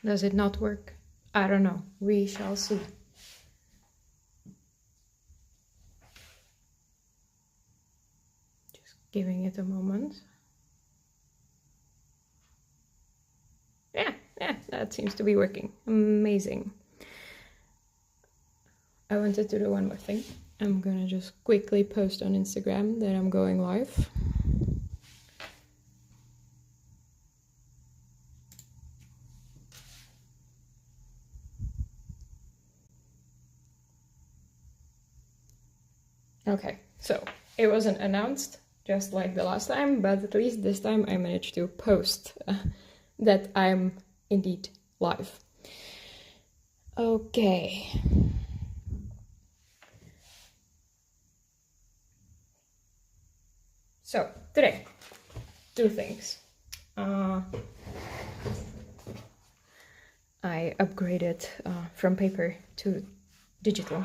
Does it not work? I don't know. We shall see. Just giving it a moment. Yeah, that seems to be working. Amazing. I wanted to do one more thing. I'm gonna just quickly post on Instagram that I'm going live. Okay, so it wasn't announced just like the last time, but at least this time I managed to post that I'm indeed live. Okay. So today, two things. I upgraded from paper to digital.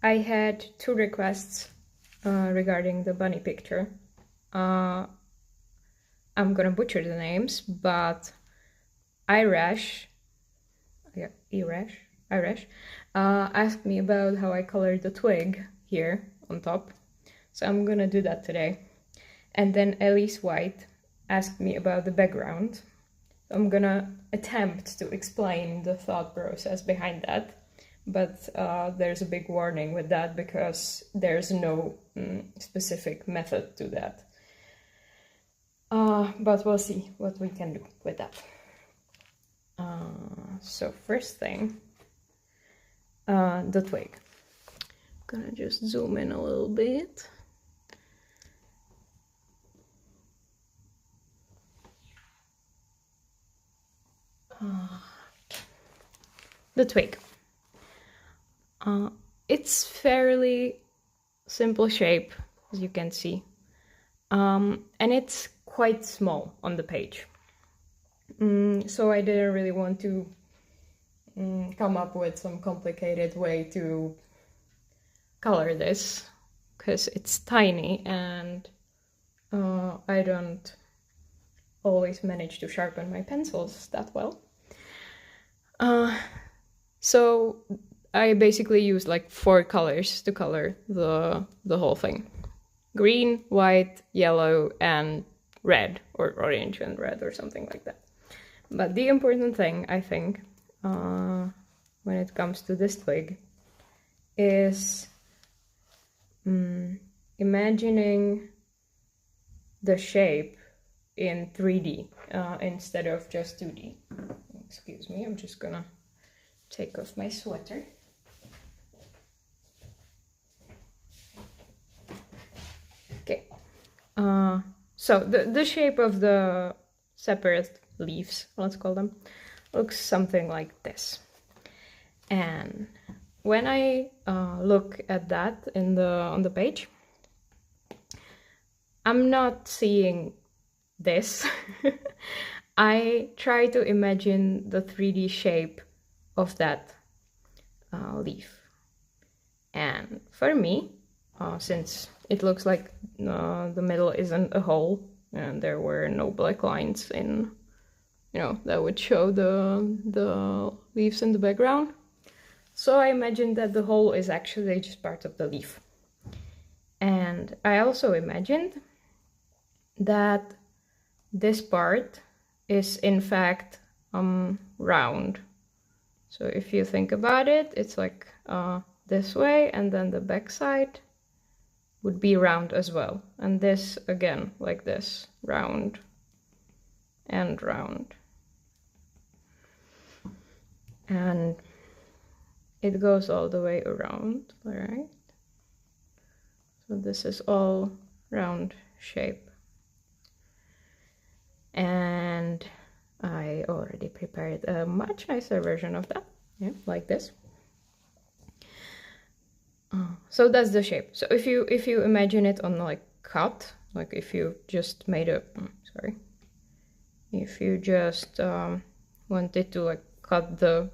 I had two requests regarding the bunny picture. I'm gonna butcher the names, but Irash asked me about how I colored the twig here on top. So I'm gonna do that today. And then Elise White asked me about the background. I'm gonna attempt to explain the thought process behind that, but there's a big warning with that because there's no specific method to that. But we'll see what we can do with that. So first thing, the twig. I'm gonna just zoom in a little bit. The twig. It's fairly simple shape, as you can see, and it's quite small on the page. So I didn't really want to come up with some complicated way to color this, because it's tiny and I don't always manage to sharpen my pencils that well. So I basically used like 4 colors to color the whole thing. Green, white, yellow, and red, or orange and red, or something like that. But the important thing, I think, when it comes to this twig, is imagining the shape in 3D instead of just 2D. Excuse me, I'm just gonna take off my sweater. Okay, so the shape of the separate leaves, let's call them, looks something like this. And when I look at that on the page, I'm not seeing this. I try to imagine the 3D shape of that leaf. And for me, since it looks like the middle isn't a hole and there were no black lines in, that would show the leaves in the background. So I imagined that the hole is actually just part of the leaf. And I also imagined that this part is in fact round. So if you think about it, it's like this way, and then the back side would be round as well. And this again, like this, round and round. And it goes all the way around, all right? So this is all round shape. And I already prepared a much nicer version of that, like this. So that's the shape. So if you imagine it on like cut, like if you just made a, if you just wanted to like cut the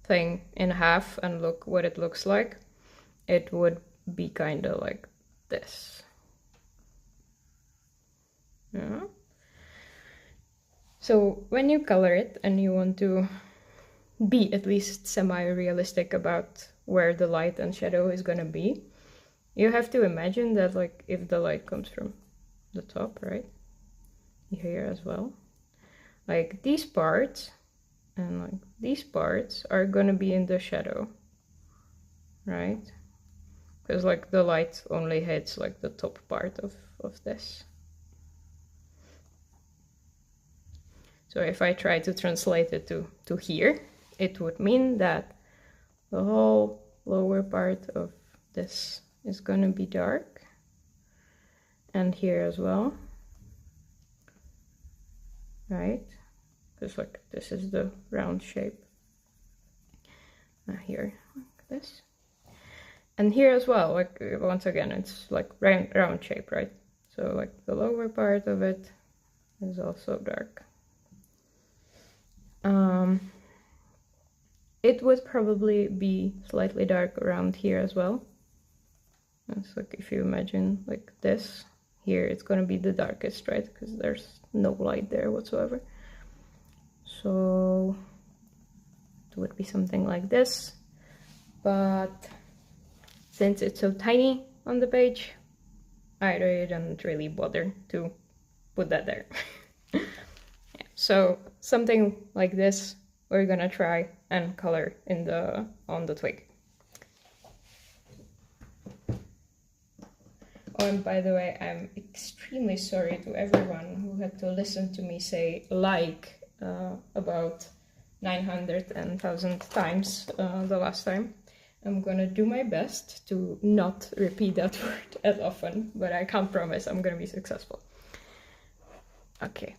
thing in half and look what it looks like, it would be kind of like this. Yeah. So when you color it and you want to be at least semi-realistic about where the light and shadow is gonna be, you have to imagine that, like, if the light comes from the top, right, here as well, like these parts and like these parts are gonna be in the shadow, right? Because like the light only hits like the top part of this. So if I try to translate it to here, it would mean that the whole lower part of this is gonna be dark, and here as well, right? Because like this is the round shape. Here, like this. And here as well, like once again, it's like round shape, right? So like the lower part of it is also dark. It would probably be slightly dark around here as well. It's like if you imagine like this, here it's gonna be the darkest, right? Because there's no light there whatsoever. So it would be something like this, but since it's so tiny on the page, I didn't really bother to put that there. Yeah, so something like this we're gonna try and color in on the twig. Oh, and by the way, I'm extremely sorry to everyone who had to listen to me say like about 900 and 1,000 times the last time. I'm gonna do my best to not repeat that word as often, but I can't promise I'm gonna be successful. Okay.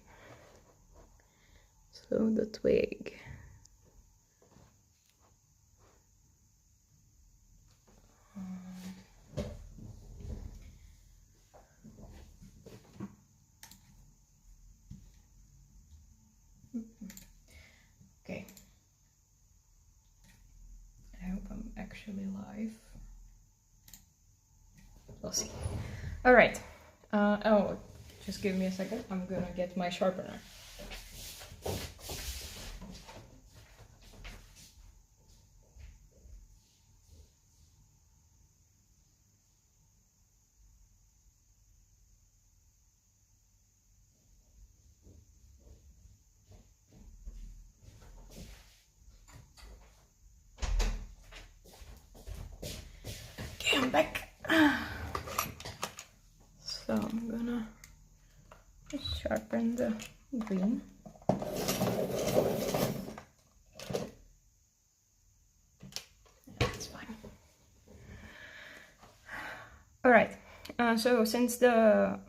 So the twig. Okay. I hope I'm actually live. We'll see. All right. Oh, just give me a second. I'm gonna get my sharpener. Okay, I'm back. So I'm gonna just sharpen the green. That's fine. All right. So since the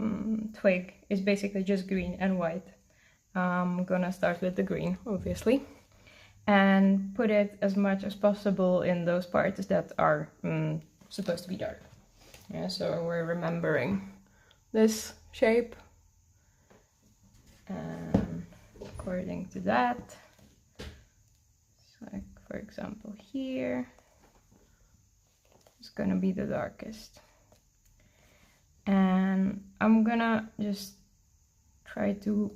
twig is basically just green and white, I'm gonna start with the green, obviously, and put it as much as possible in those parts that are supposed to be dark. Yeah, so we're remembering this shape, and according to that, so like for example here, it's gonna be the darkest. And I'm gonna just try to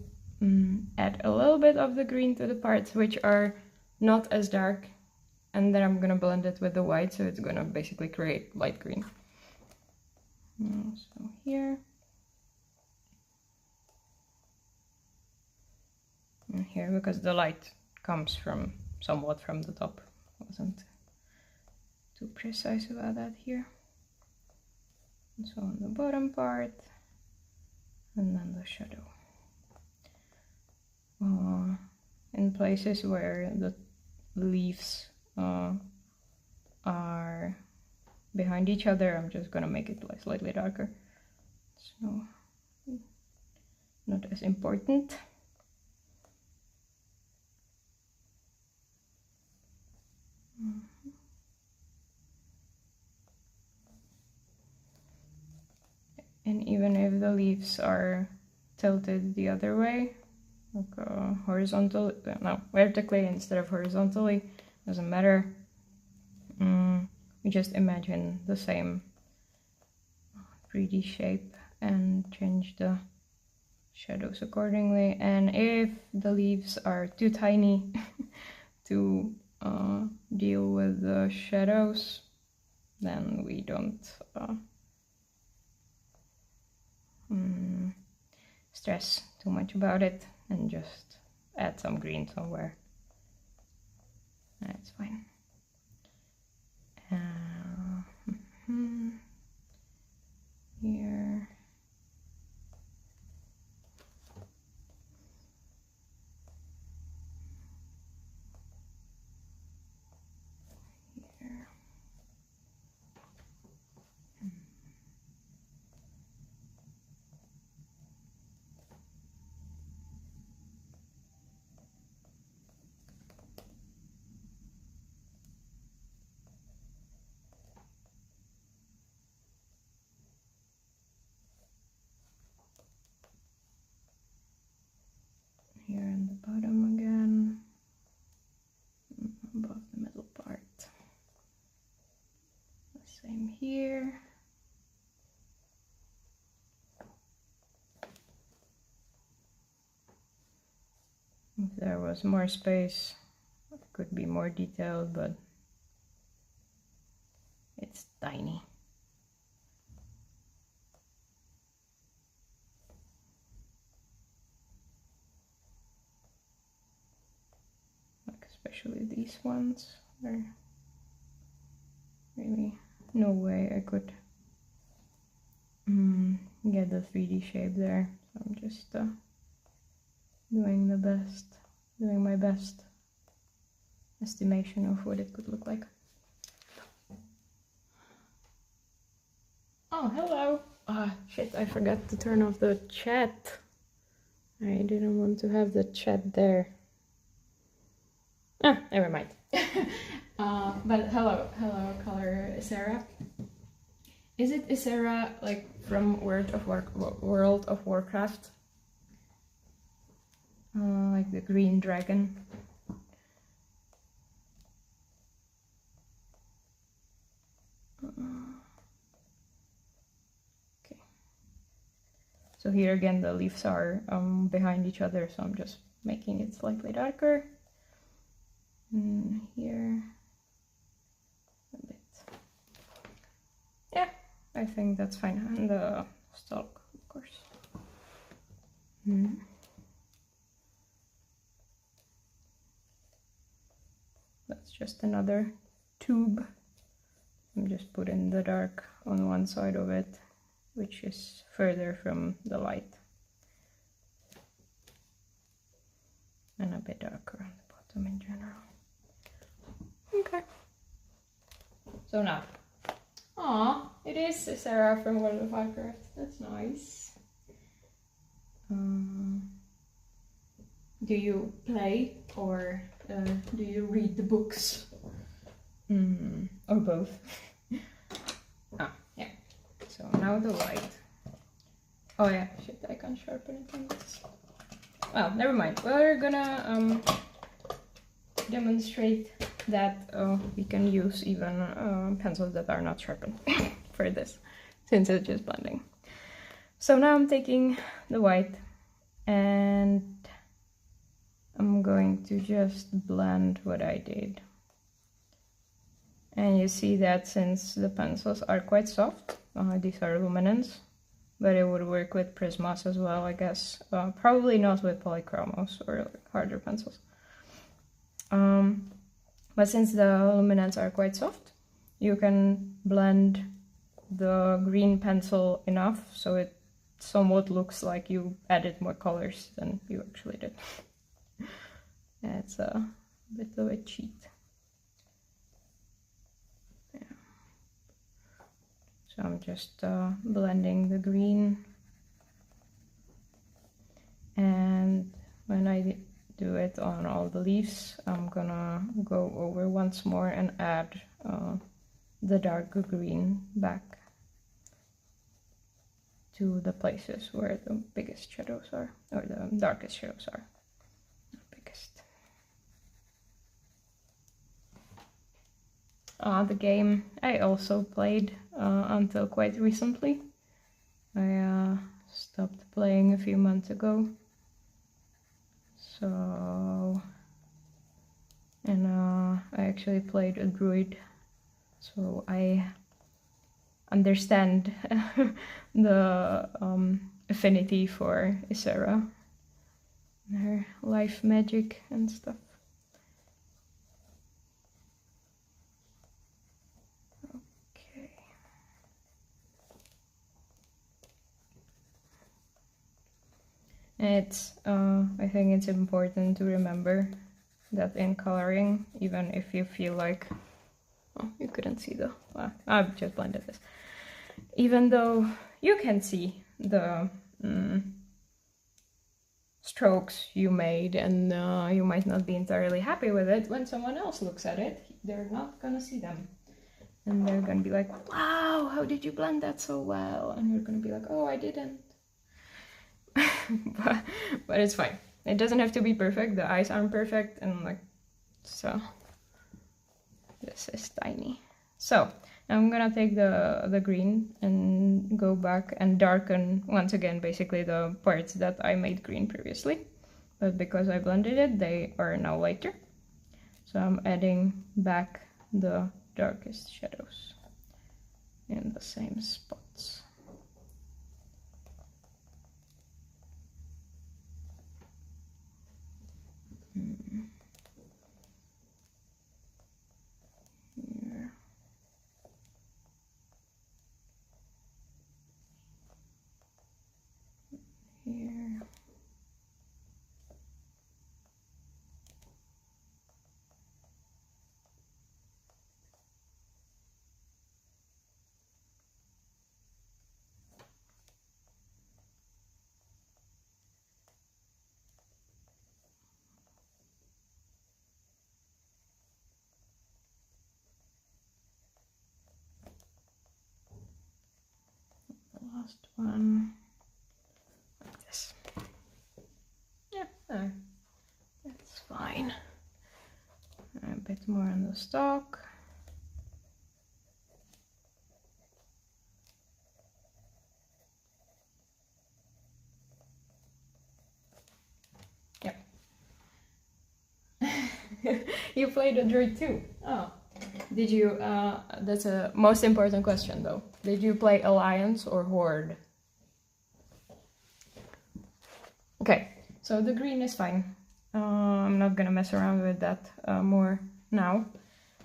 add a little bit of the green to the parts which are not as dark, and then I'm gonna blend it with the white, so it's gonna basically create light green. So here and here, because the light comes from somewhat from the top, wasn't too precise about that here. And so on the bottom part, and then the shadow. In places where the leaves are behind each other, I'm just gonna make it like slightly darker. So not as important. And even if the leaves are tilted the other way, like horizontally, no, vertically instead of horizontally, doesn't matter. We just imagine the same 3D shape and change the shadows accordingly. And if the leaves are too tiny to deal with the shadows, then we don't stress too much about it and just add some green somewhere. That's fine. Here. Here in the bottom again, above the middle part. The same here. If there was more space, it could be more detailed, but it's tiny. Especially these ones, there really no way I could get the 3D shape there. So I'm just doing my best estimation of what it could look like. Oh, hello! Ah, shit, I forgot to turn off the chat. I didn't want to have the chat there. Ah, never mind. But hello, color Isera. Is it Isera like from World of Warcraft? Like the green dragon. Okay. So here again the leaves are behind each other, so I'm just making it slightly darker. Here a bit. Yeah, I think that's fine. And the stalk, of course. That's just another tube. I'm just putting the dark on one side of it, which is further from the light. And a bit darker on the bottom in general. Okay. So now, it is Sarah from World of Warcraft. That's nice. Do you play or do you read the books? Or both? Yeah. So now the white. Oh yeah, shit, I can't sharpen it on this. Well, never mind. We're gonna demonstrate that we can use even pencils that are not sharpened for this, since it's just blending. So now I'm taking the white and I'm going to just blend what I did. And you see that since the pencils are quite soft, these are Luminance, but it would work with Prismas as well, I guess. Probably not with Polychromos or like harder pencils. But since the Luminance are quite soft, you can blend the green pencil enough so it somewhat looks like you added more colors than you actually did. It's a bit of a cheat. Yeah. So I'm just blending the green, and when I do it on all the leaves, I'm gonna go over once more and add the darker green back to the places where the biggest shadows are, or the darkest shadows are. Not biggest. The game I also played until quite recently. I stopped playing a few months ago. So, and I actually played a druid, so I understand the affinity for Ysera, her life magic and stuff. Okay. It's I think it's important to remember that in coloring, even if you feel like, oh, you couldn't see the, I've just blended this. Even though you can see the strokes you made and you might not be entirely happy with it, when someone else looks at it, they're not gonna see them. And they're gonna be like, wow, how did you blend that so well? And you're gonna be like, oh, I didn't. but it's fine. It doesn't have to be perfect. The eyes aren't perfect, and like, so this is tiny. So I'm gonna take the green and go back and darken once again basically the parts that I made green previously, but because I blended it, they are now lighter. So I'm adding back the darkest shadows in the same spots. Here. Here. Last one, like this. Yeah, that's fine. A bit more on the stalk. Yep. You played a druid too. Oh. Did you, that's a most important question though. Did you play Alliance or Horde? Okay, so the green is fine. I'm not gonna mess around with that more now,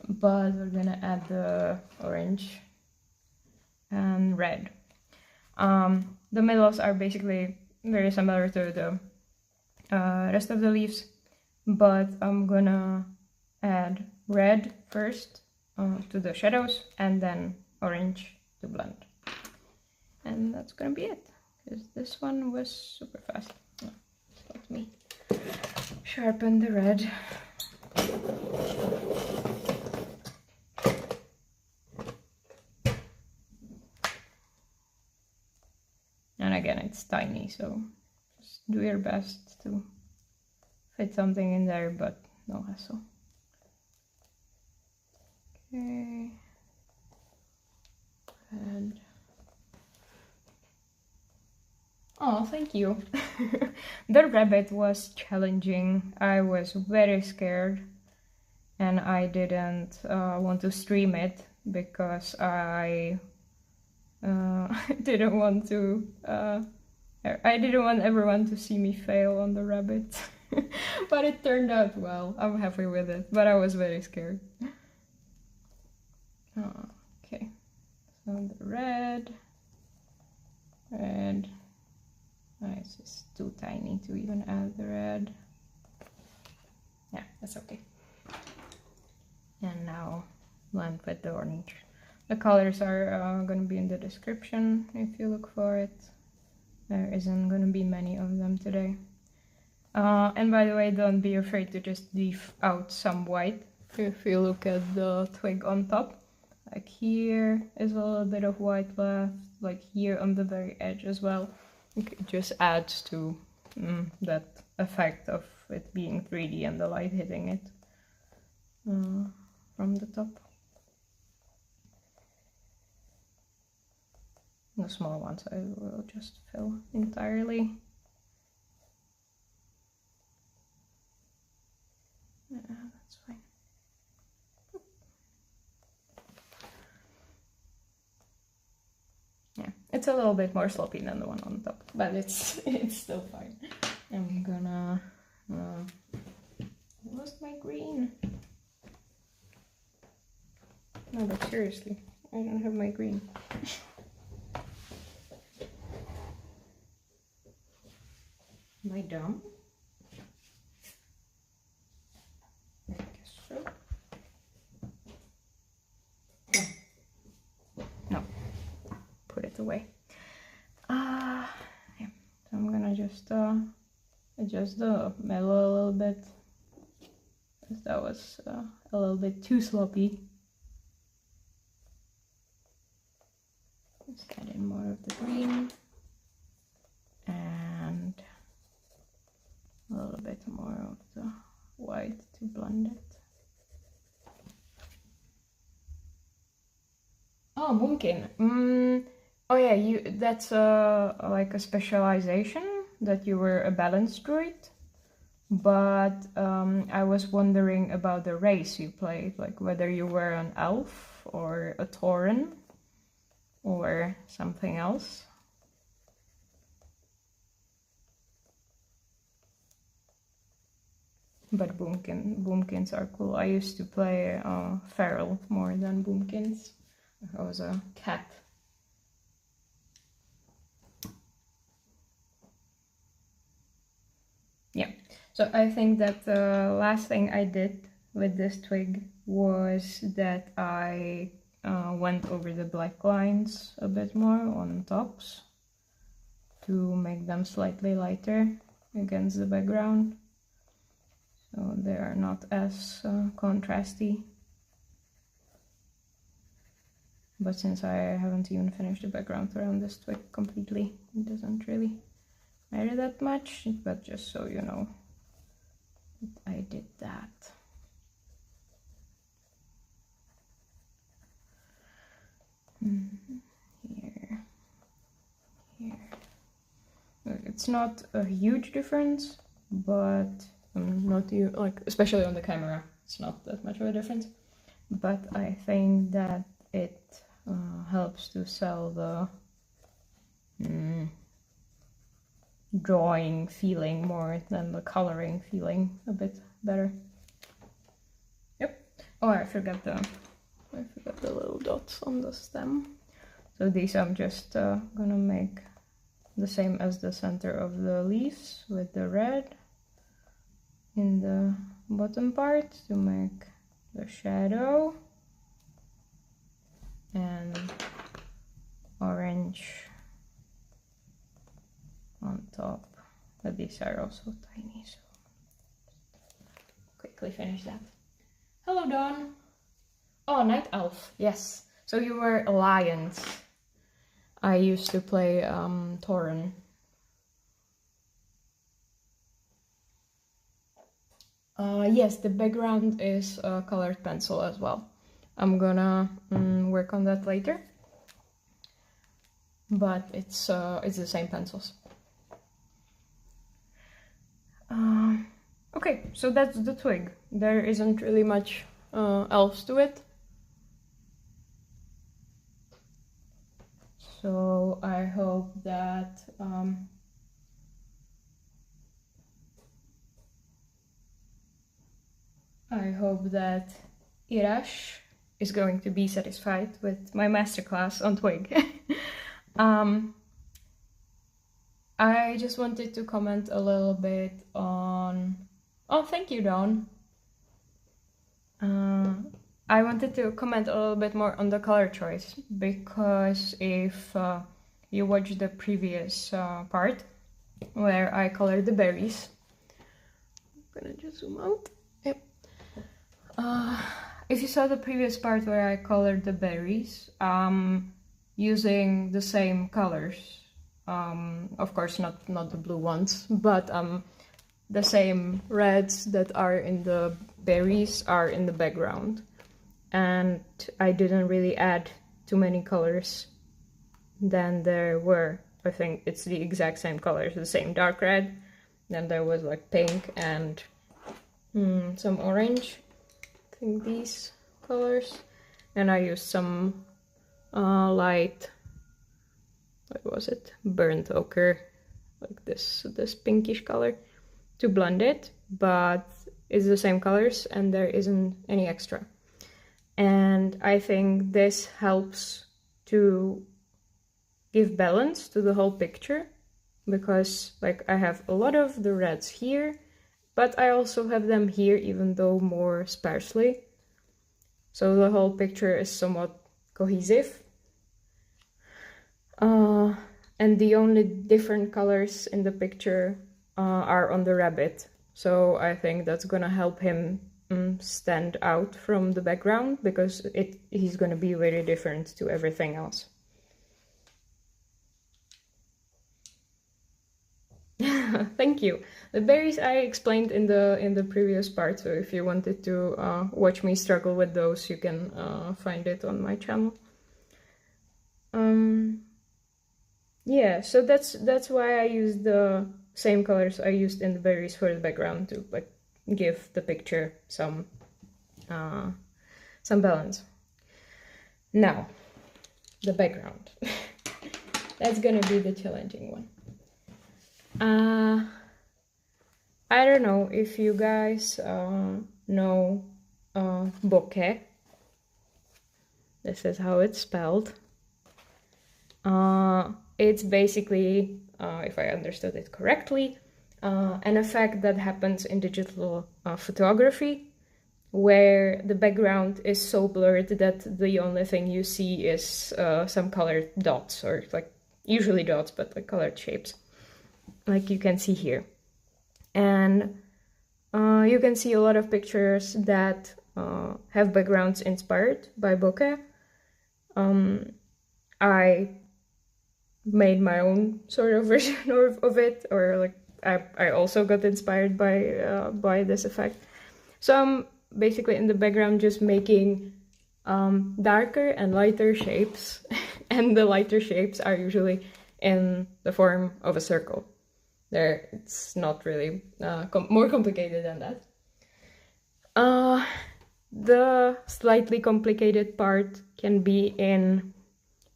but we're gonna add the orange and red. The middles are basically very similar to the rest of the leaves, but I'm gonna add red first to the shadows and then orange to blend. And that's gonna be it, because this one was super fast. Oh, let me sharpen the red. And again, it's tiny, so just do your best to fit something in there, but no hassle. Okay. And oh, thank you. The rabbit was challenging. I was very scared, and I didn't want to stream it because I didn't want to. I didn't want everyone to see me fail on the rabbit. But it turned out well. I'm happy with it, but I was very scared. Oh, okay, so the red. Oh, it's just too tiny to even add the red. Yeah, that's okay. And now blend with the orange. The colors are going to be in the description if you look for it. There isn't going to be many of them today. And by the way, don't be afraid to just leave out some white. If you look at the twig on top, like here is a little bit of white left, like here on the very edge as well. It just adds to that effect of it being 3D and the light hitting it from the top. The small ones I will just fill entirely. That's fine. Yeah, it's a little bit more sloppy than the one on top, but it's still fine. I'm gonna I lost my green. No, but seriously, I don't have my green. Am I dumb? I guess so. No. Put it away. Yeah. So I'm gonna just adjust the mellow a little bit, because that was a little bit too sloppy. Just add in more of the green and a little bit more of the white to blend it. Oh, Moonkin. Oh yeah, that's like a specialization that you were a balance druid. But I was wondering about the race you played, like whether you were an elf or a tauren or something else. But boomkins are cool. I used to play feral more than boomkins. I was a cat. Yeah, so I think that the last thing I did with this twig was that I went over the black lines a bit more on tops to make them slightly lighter against the background, so they are not as contrasty. But since I haven't even finished the background around this twig completely, it doesn't really matter that much, but just so you know that I did that. Here. It's not a huge difference, but not like, especially on the camera, it's not that much of a difference. But I think that it helps to sell the drawing feeling more than the coloring feeling a bit better. Yep. Oh, I forgot the little dots on the stem. So these I'm just gonna make the same as the center of the leaves with the red in the bottom part to make the shadow, and orange on top, but these are also tiny, so quickly finish that. Hello, Dawn. Oh, Night Elf, yes. So you were Alliance. I used to play tauren. Yes, the background is colored pencil as well. I'm gonna work on that later, but it's the same pencils. Okay, so that's the twig. There isn't really much else to it. So I hope that Irash is going to be satisfied with my masterclass on Twig. I just wanted to comment a little bit on... Oh, thank you, Dawn. I wanted to comment a little bit more on the color choice, because if you watch the previous part where I colored the berries, I'm gonna just zoom out. Yep. If you saw the previous part where I colored the berries, using the same colors, of course not the blue ones, but the same reds that are in the berries are in the background, and I didn't really add too many colors Then there were, I think it's the exact same colors, the same dark red. Then there was like pink and some orange. I think these colors. And I used some light, what was it? Burnt ochre, like this pinkish color to blend it, but it's the same colors and there isn't any extra. And I think this helps to give balance to the whole picture, because like I have a lot of the reds here, but I also have them here, even though more sparsely. So the whole picture is somewhat cohesive. And the only different colors in the picture are on the rabbit. So I think that's gonna help him stand out from the background, because he's gonna be very different to everything else. Thank you. The berries I explained in the previous part, so if you wanted to watch me struggle with those, you can find it on my channel. Yeah, so that's why I used the same colors I used in the berries for the background, to like give the picture some balance. Now, the background. That's gonna be the challenging one. I don't know if you guys know bokeh. This is how it's spelled. It's basically, if I understood it correctly, an effect that happens in digital photography, where the background is so blurred that the only thing you see is some colored dots, or like usually dots, but like colored shapes, like you can see here. And you can see a lot of pictures that have backgrounds inspired by bokeh. I made my own sort of version of it, or like I also got inspired by this effect. So I'm basically in the background just making darker and lighter shapes, and the lighter shapes are usually in the form of a circle. There, it's not really more complicated than that. The slightly complicated part can be in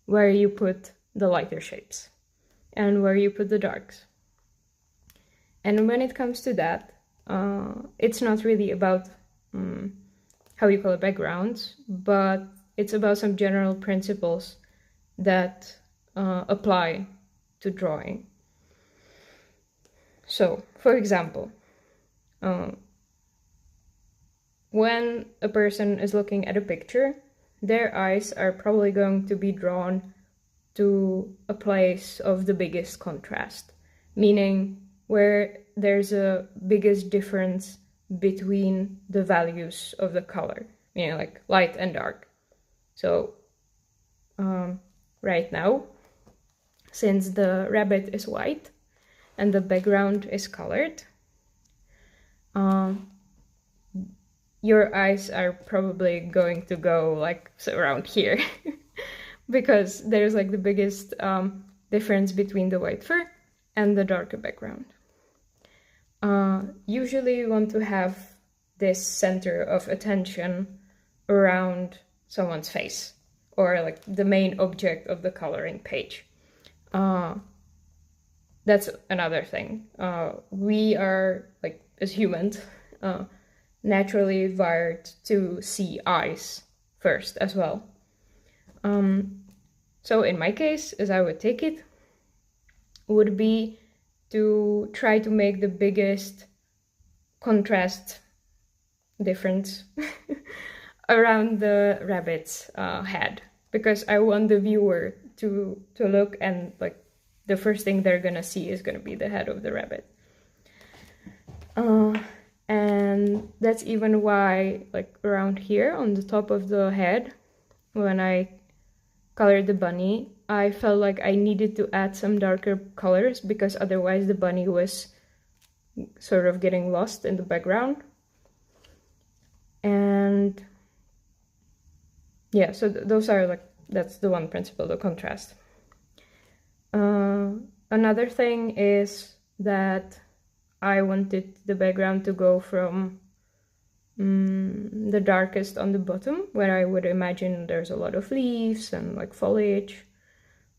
where you put the lighter shapes and where you put the darks. And when it comes to that, it's not really about how you color backgrounds, but it's about some general principles that apply to drawing. So, for example, when a person is looking at a picture, their eyes are probably going to be drawn to a place of the biggest contrast, meaning where there's a biggest difference between the values of the color, meaning like light and dark. So right now, since the rabbit is white and the background is colored, your eyes are probably going to go like around here because there's like the biggest difference between the white fur and the darker background. Usually you want to have this center of attention around someone's face, or like the main object of the coloring page. That's another thing. We are, like, as humans, naturally wired to see eyes first as well. So in my case, as I would take it, would be to try to make the biggest contrast difference around the rabbit's head, because I want the viewer to look, and like the first thing they're gonna see is gonna be the head of the rabbit. And that's even why, like, around here on the top of the head, when I colored the bunny, I felt like I needed to add some darker colors, because otherwise the bunny was sort of getting lost in the background. And yeah, so those are like, that's the one principle, the contrast. Another thing is that I wanted the background to go from the darkest on the bottom, where I would imagine there's a lot of leaves and like foliage,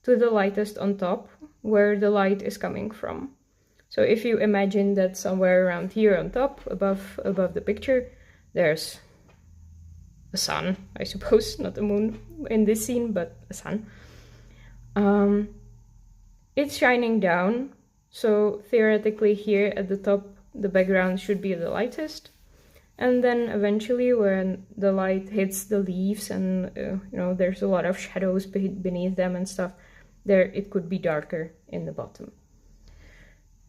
to the lightest on top, where the light is coming from. So if you imagine that somewhere around here on top, above the picture, there's a sun, I suppose, not a moon in this scene, but a sun. It's shining down, so theoretically here at the top, the background should be the lightest. And then eventually when the light hits the leaves and, you know, there's a lot of shadows beneath them and stuff, there it could be darker in the bottom.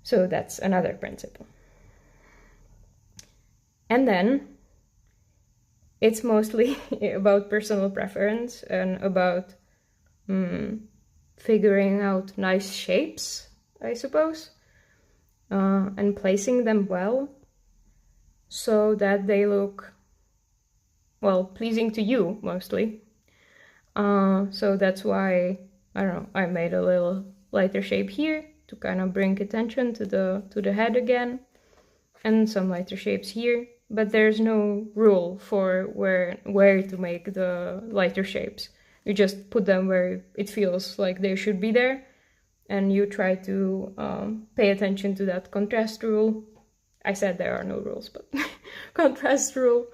So that's another principle. And then it's mostly about personal preference and about figuring out nice shapes, I suppose, and placing them well so that they look, well, pleasing to you mostly. So that's why, I don't know, I made a little lighter shape here to kind of bring attention to the head again, and some lighter shapes here, but there's no rule for where to make the lighter shapes. You just put them where it feels like they should be there, and you try to pay attention to that contrast rule. I said there are no rules, but contrast rule,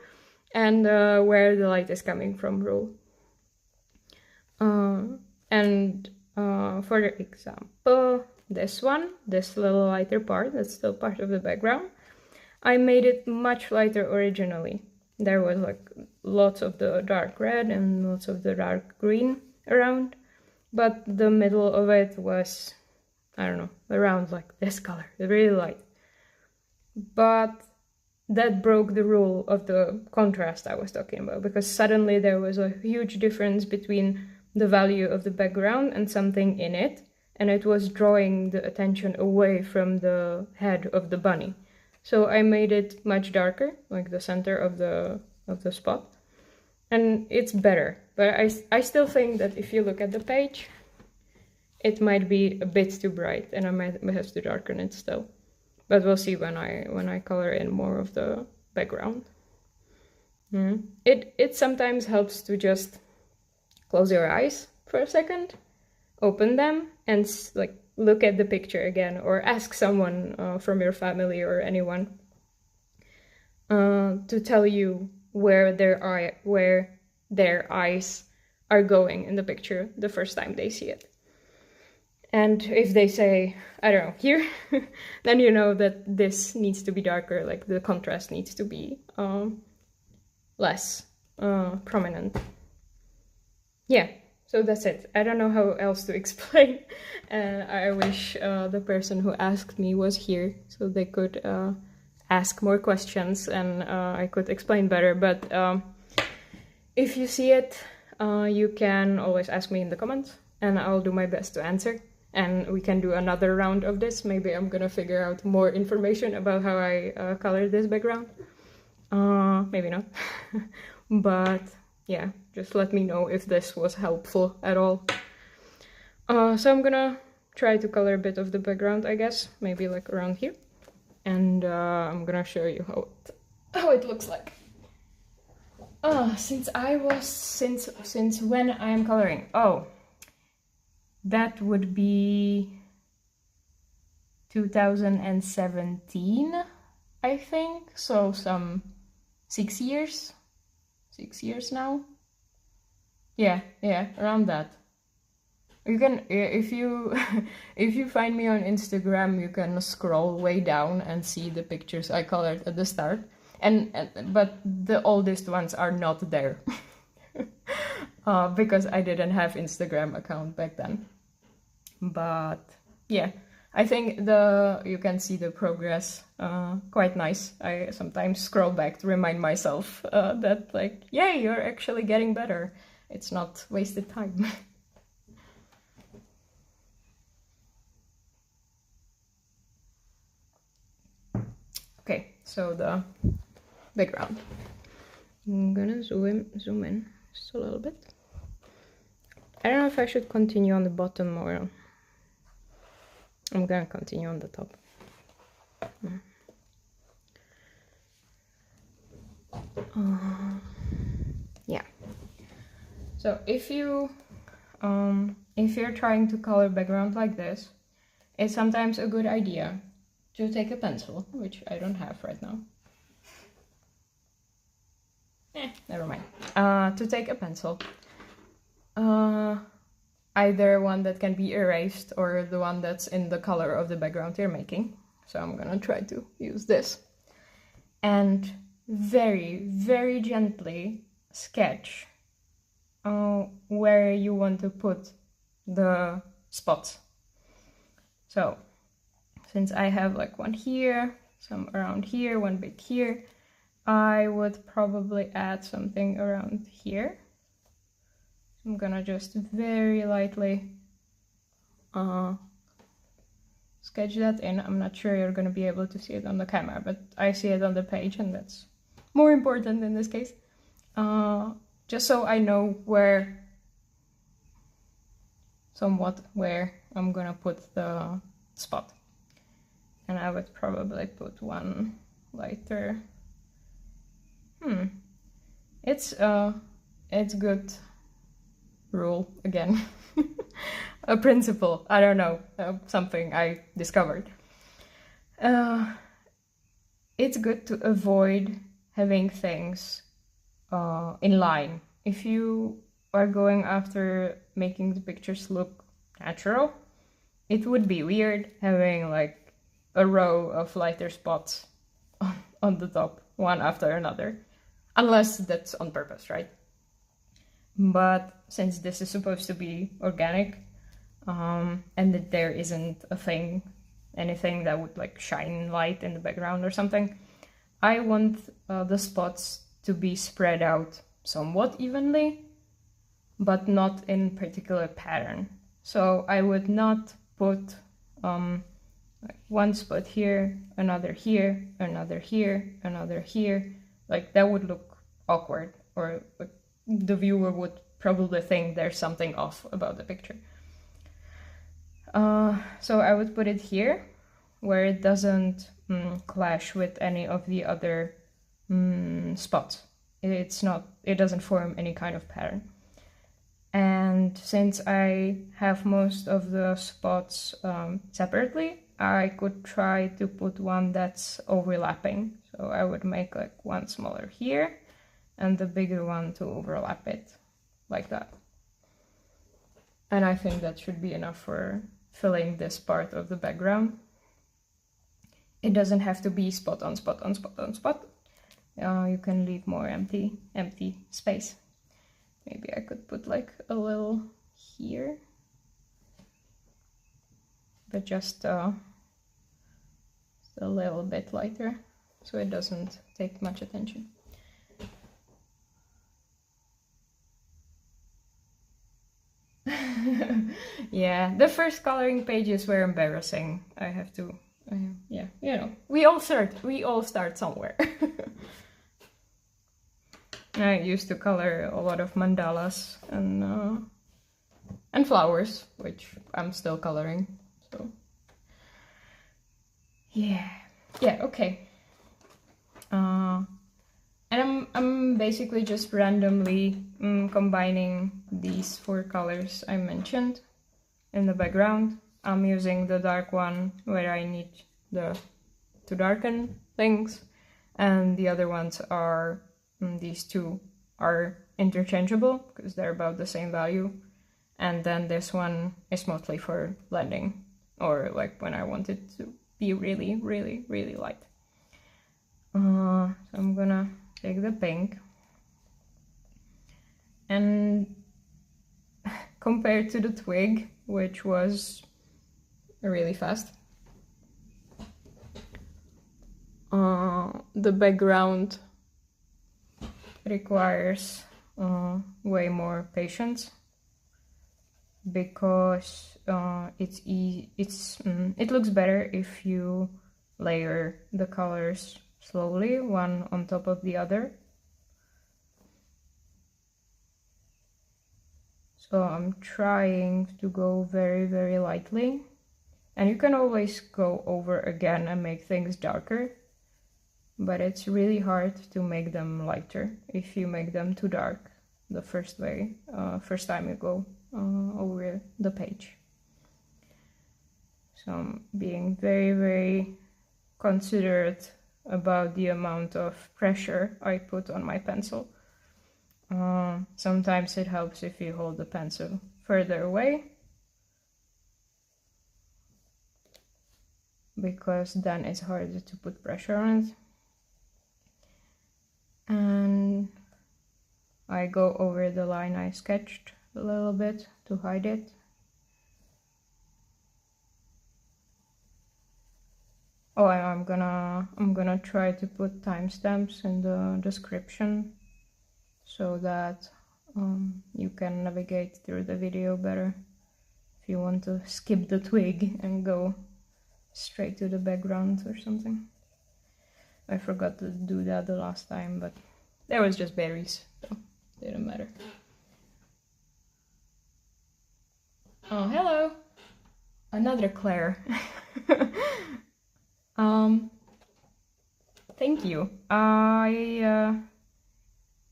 and where the light is coming from rule. And for example, this little lighter part, that's still part of the background, I made it much lighter originally. There was like lots of the dark red and lots of the dark green around, but the middle of it was, I don't know, around like this color, really light. But that broke the rule of the contrast I was talking about, because suddenly there was a huge difference between the value of the background and something in it, and it was drawing the attention away from the head of the bunny. So I made it much darker, like the center of the spot, and it's better. But I still think that if you look at the page, it might be a bit too bright, and I might have to darken it still. But we'll see when I color in more of the background. It sometimes helps to just close your eyes for a second, open them, and like look at the picture again, or ask someone from your family or anyone to tell you where their eyes are going in the picture the first time they see it. And if they say, I don't know, here, then you know that this needs to be darker, like the contrast needs to be less prominent. Yeah, so that's it. I don't know how else to explain. I wish the person who asked me was here so they could ask more questions and I could explain better. But if you see it, you can always ask me in the comments and I'll do my best to answer. And we can do another round of this. Maybe I'm gonna figure out more information about how I colored this background. Maybe not. But yeah, just let me know if this was helpful at all. So I'm gonna try to color a bit of the background, I guess. Maybe like around here. And I'm gonna show you how it looks like. Since when I am coloring? Oh. That would be 2017, I think. So some 6 years. 6 years now. Yeah, around that. You can, if you if you find me on Instagram, you can scroll way down and see the pictures I colored at the start. But the oldest ones are not there. Because I didn't have Instagram account back then. But yeah, I think you can see the progress quite nice. I sometimes scroll back to remind myself that like, yay, you're actually getting better. It's not wasted time. Okay, so the background. I'm gonna zoom in just a little bit. I don't know if I should continue on the bottom or I'm gonna continue on the top. Yeah. So if you're trying to color background like this, it's sometimes a good idea to take a pencil, which I don't have right now. Never mind. To take a pencil. Either one that can be erased or the one that's in the color of the background you're making. So I'm gonna try to use this. And very, very gently sketch where you want to put the spots. So since I have like one here, some around here, one bit here, I would probably add something around here. I'm gonna just very lightly sketch that in. I'm not sure you're gonna be able to see it on the camera, but I see it on the page, and that's more important in this case. Just so I know somewhat where I'm gonna put the spot. And I would probably put one lighter. It's good rule again. A principle, I don't know, something I discovered. It's good to avoid having things in line. If you are going after making the pictures look natural, it would be weird having like a row of lighter spots on the top, one after another, unless that's on purpose, right? But since this is supposed to be organic, and that there isn't anything that would like shine light in the background or something, I want the spots to be spread out somewhat evenly, but not in particular pattern. So I would not put like one spot here, another here, another here, another here. Like that would look awkward, or like, the viewer would probably think there's something off about the picture. So I would put it here, where it doesn't clash with any of the other spots. It doesn't form any kind of pattern. And since I have most of the spots separately, I could try to put one that's overlapping. So I would make like one smaller here, and the bigger one to overlap it, like that. And I think that should be enough for filling this part of the background. It doesn't have to be spot on spot on spot on spot. You can leave more empty space. Maybe I could put like a little here, but just a little bit lighter, so it doesn't take much attention. Yeah, the first coloring pages were embarrassing. I have to, yeah, you know, we all start somewhere. I used to color a lot of mandalas and flowers, which I'm still coloring. So yeah, okay. And I'm basically just randomly combining these 4 colors I mentioned in the background. I'm using the dark one where I need to darken things, and the other ones are, these 2 are interchangeable because they're about the same value. And then this one is mostly for blending, or like when I want it to be really, really, really light. So I'm gonna take the pink, and compared to the twig, which was really fast, the background requires way more patience, because it looks better if you layer the colors slowly, one on top of the other. So I'm trying to go very, very lightly And you can always go over again and make things darker, but it's really hard to make them lighter if you make them too dark the first time you go over the page. So I'm being very, very considerate about the amount of pressure I put on my pencil. Sometimes it helps if you hold the pencil further away, because then it's harder to put pressure on it. And I go over the line I sketched a little bit to hide it. Oh, I'm gonna try to put timestamps in the description so that you can navigate through the video better if you want to skip the twig and go straight to the background or something. I forgot to do that the last time, but there was just berries, so it didn't matter. Oh, hello! Another Claire. Thank you.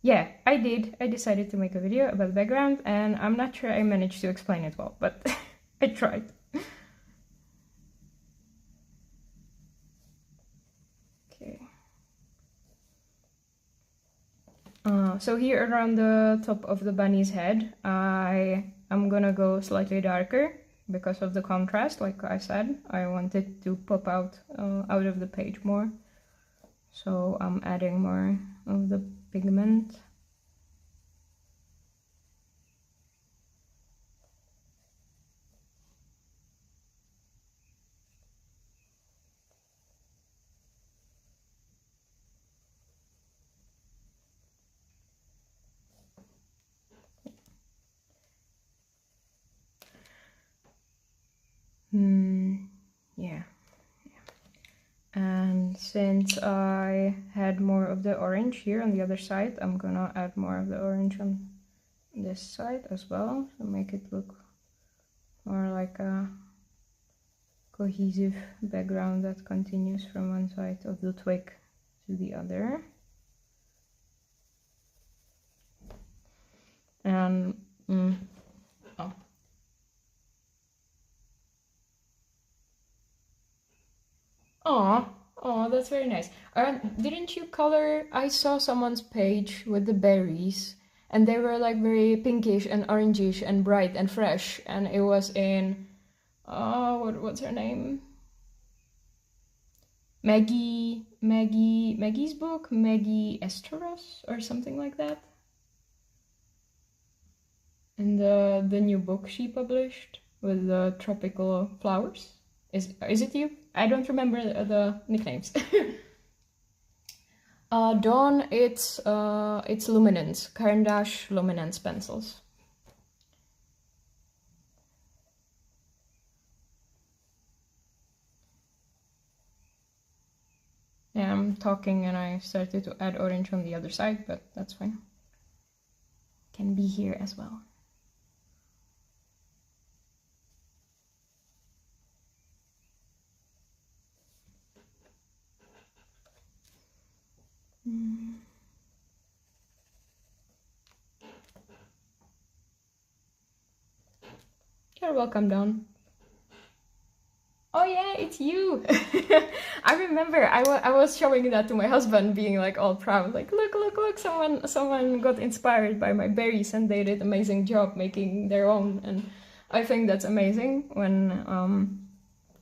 Yeah, I did. I decided to make a video about the background, and I'm not sure I managed to explain it well, but I tried. Okay. So here around the top of the bunny's head, I'm gonna go slightly darker because of the contrast. Like I said, I wanted to pop out of the page more. So I'm adding more of the pigment. Yeah. And since I had more of the orange here on the other side, I'm gonna add more of the orange on this side as well to make it look more like a cohesive background that continues from one side of the twig to the other. And oh, that's very nice. Didn't you color? I saw someone's page with the berries, and they were like very pinkish and orangish and bright and fresh, and it was in what's her name? Maggie's book, Maggie Esteros or something like that. And the new book she published with the tropical flowers. Is it you? I don't remember the nicknames. Dawn, it's Luminance, Caran Luminance pencils. Yeah, I'm talking and I started to add orange on the other side, but that's fine. Can be here as well. You're welcome, Dawn. Oh yeah, it's you! I remember I was showing that to my husband, being like all proud, like look, someone got inspired by my berries and they did an amazing job making their own. And I think that's amazing when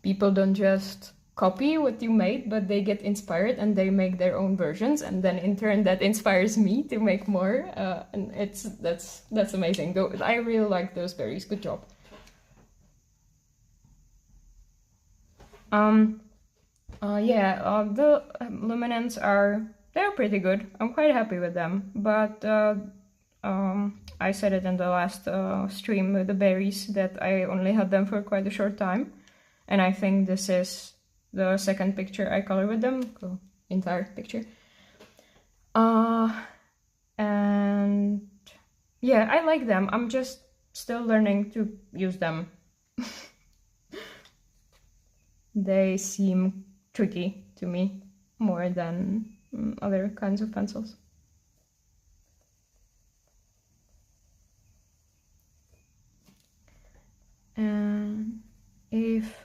people don't just copy what you made, but they get inspired and they make their own versions, and then in turn that inspires me to make more. And that's amazing. I really like those berries. Good job. The Luminance they're pretty good. I'm quite happy with them, but I said it in the last stream with the berries that I only had them for quite a short time, and I think this is the second picture I color with them, the entire picture. And yeah, I like them. I'm just still learning to use them. they seem tricky to me more than other kinds of pencils. And if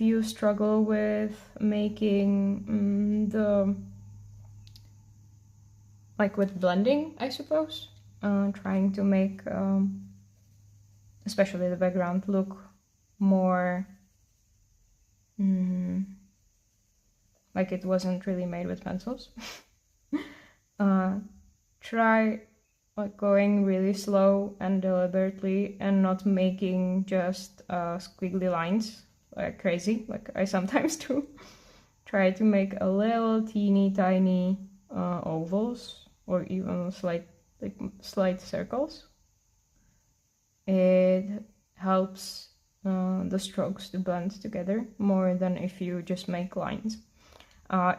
you struggle with making with blending, I suppose, trying to make especially the background look more like it wasn't really made with pencils, try going really slow and deliberately and not making just squiggly lines like crazy, like I sometimes do. Try to make a little teeny tiny ovals or even slight circles. It helps the strokes to blend together more than if you just make lines.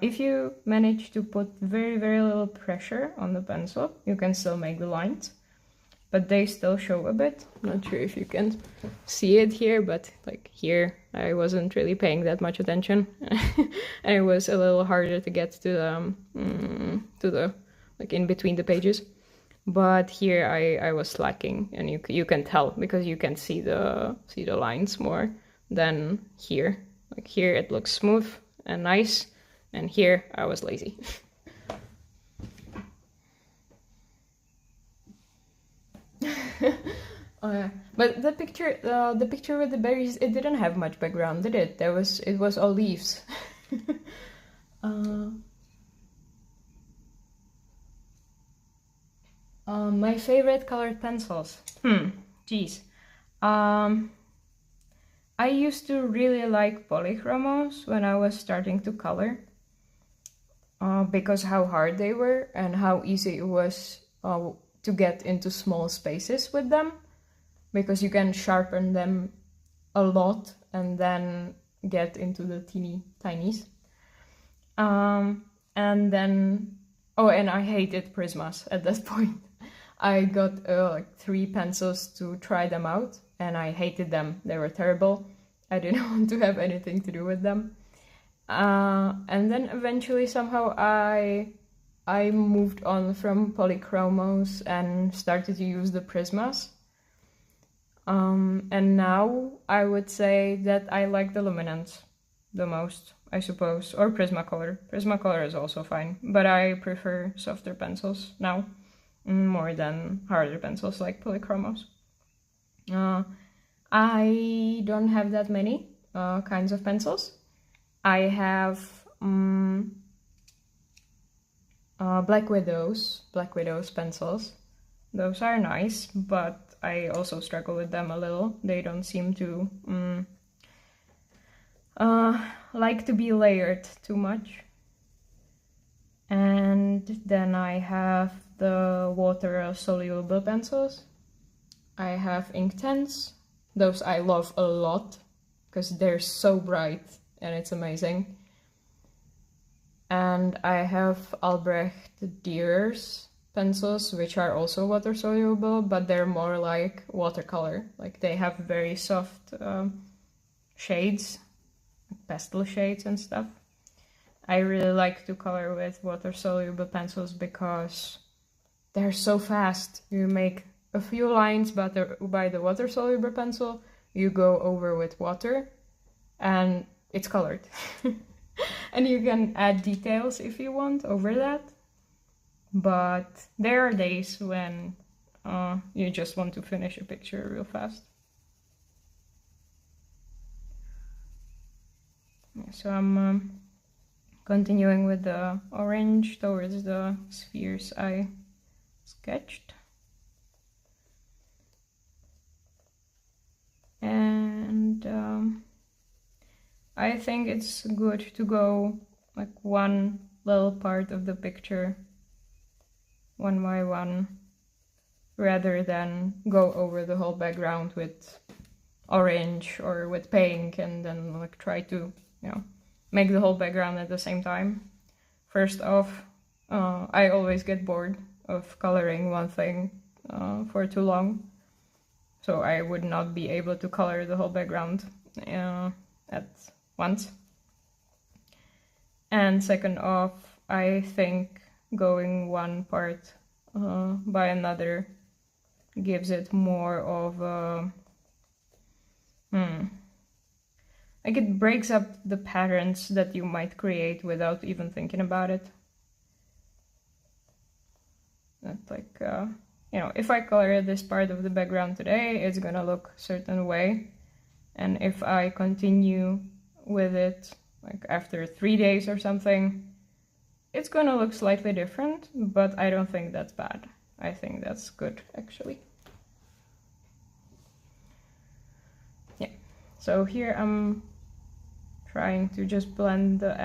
If you manage to put very, very little pressure on the pencil, you can still make the lines, but they still show a bit. Not sure if you can see it here, but like here, I wasn't really paying that much attention. And it was a little harder to get to the like in between the pages. But here I was slacking, and you can tell because you can see the lines more than here. Like here it looks smooth and nice, and here I was lazy. But the picture with the berries, it didn't have much background, did it? It was all leaves. My favorite colored pencils. Geez. I used to really like polychromos when I was starting to color, because how hard they were and how easy it was to get into small spaces with them, because you can sharpen them a lot and then get into the teeny tinies. And then, and I hated Prismas at that point. I got like 3 pencils to try them out, and I hated them. They were terrible. I didn't want to have anything to do with them. And then eventually somehow I moved on from polychromos and started to use the Prismas. And now I would say that I like the Luminance the most, I suppose, or Prismacolor. Prismacolor is also fine, but I prefer softer pencils now more than harder pencils like polychromos. I don't have that many kinds of pencils. I have Black Widows pencils. Those are nice, but I also struggle with them a little. They don't seem to like to be layered too much. And then I have the water-soluble pencils. I have Inktense. Those I love a lot because they're so bright and it's amazing. And I have Albrecht Dürer's pencils, which are also water-soluble, but they're more like watercolor. Like they have very soft shades, pastel shades and stuff. I really like to color with water-soluble pencils because they're so fast. You make a few lines by the water-soluble pencil, you go over with water, and it's colored. And you can add details if you want over that. But there are days when you just want to finish a picture real fast. So I'm continuing with the orange towards the spheres I sketched. And I think it's good to go like one little part of the picture, one by one, rather than go over the whole background with orange or with pink and then like try to, make the whole background at the same time. First off, I always get bored of coloring one thing for too long, so I would not be able to color the whole background at once. And second off, I think going one part by another gives it more of a... like it breaks up the patterns that you might create without even thinking about it. That's like, you know, if I color this part of the background today, it's gonna look a certain way. And if I continue with it, like after 3 days or something, it's gonna look slightly different, but I don't think that's bad. I think that's good, actually. Yeah, so here I'm trying to just blend the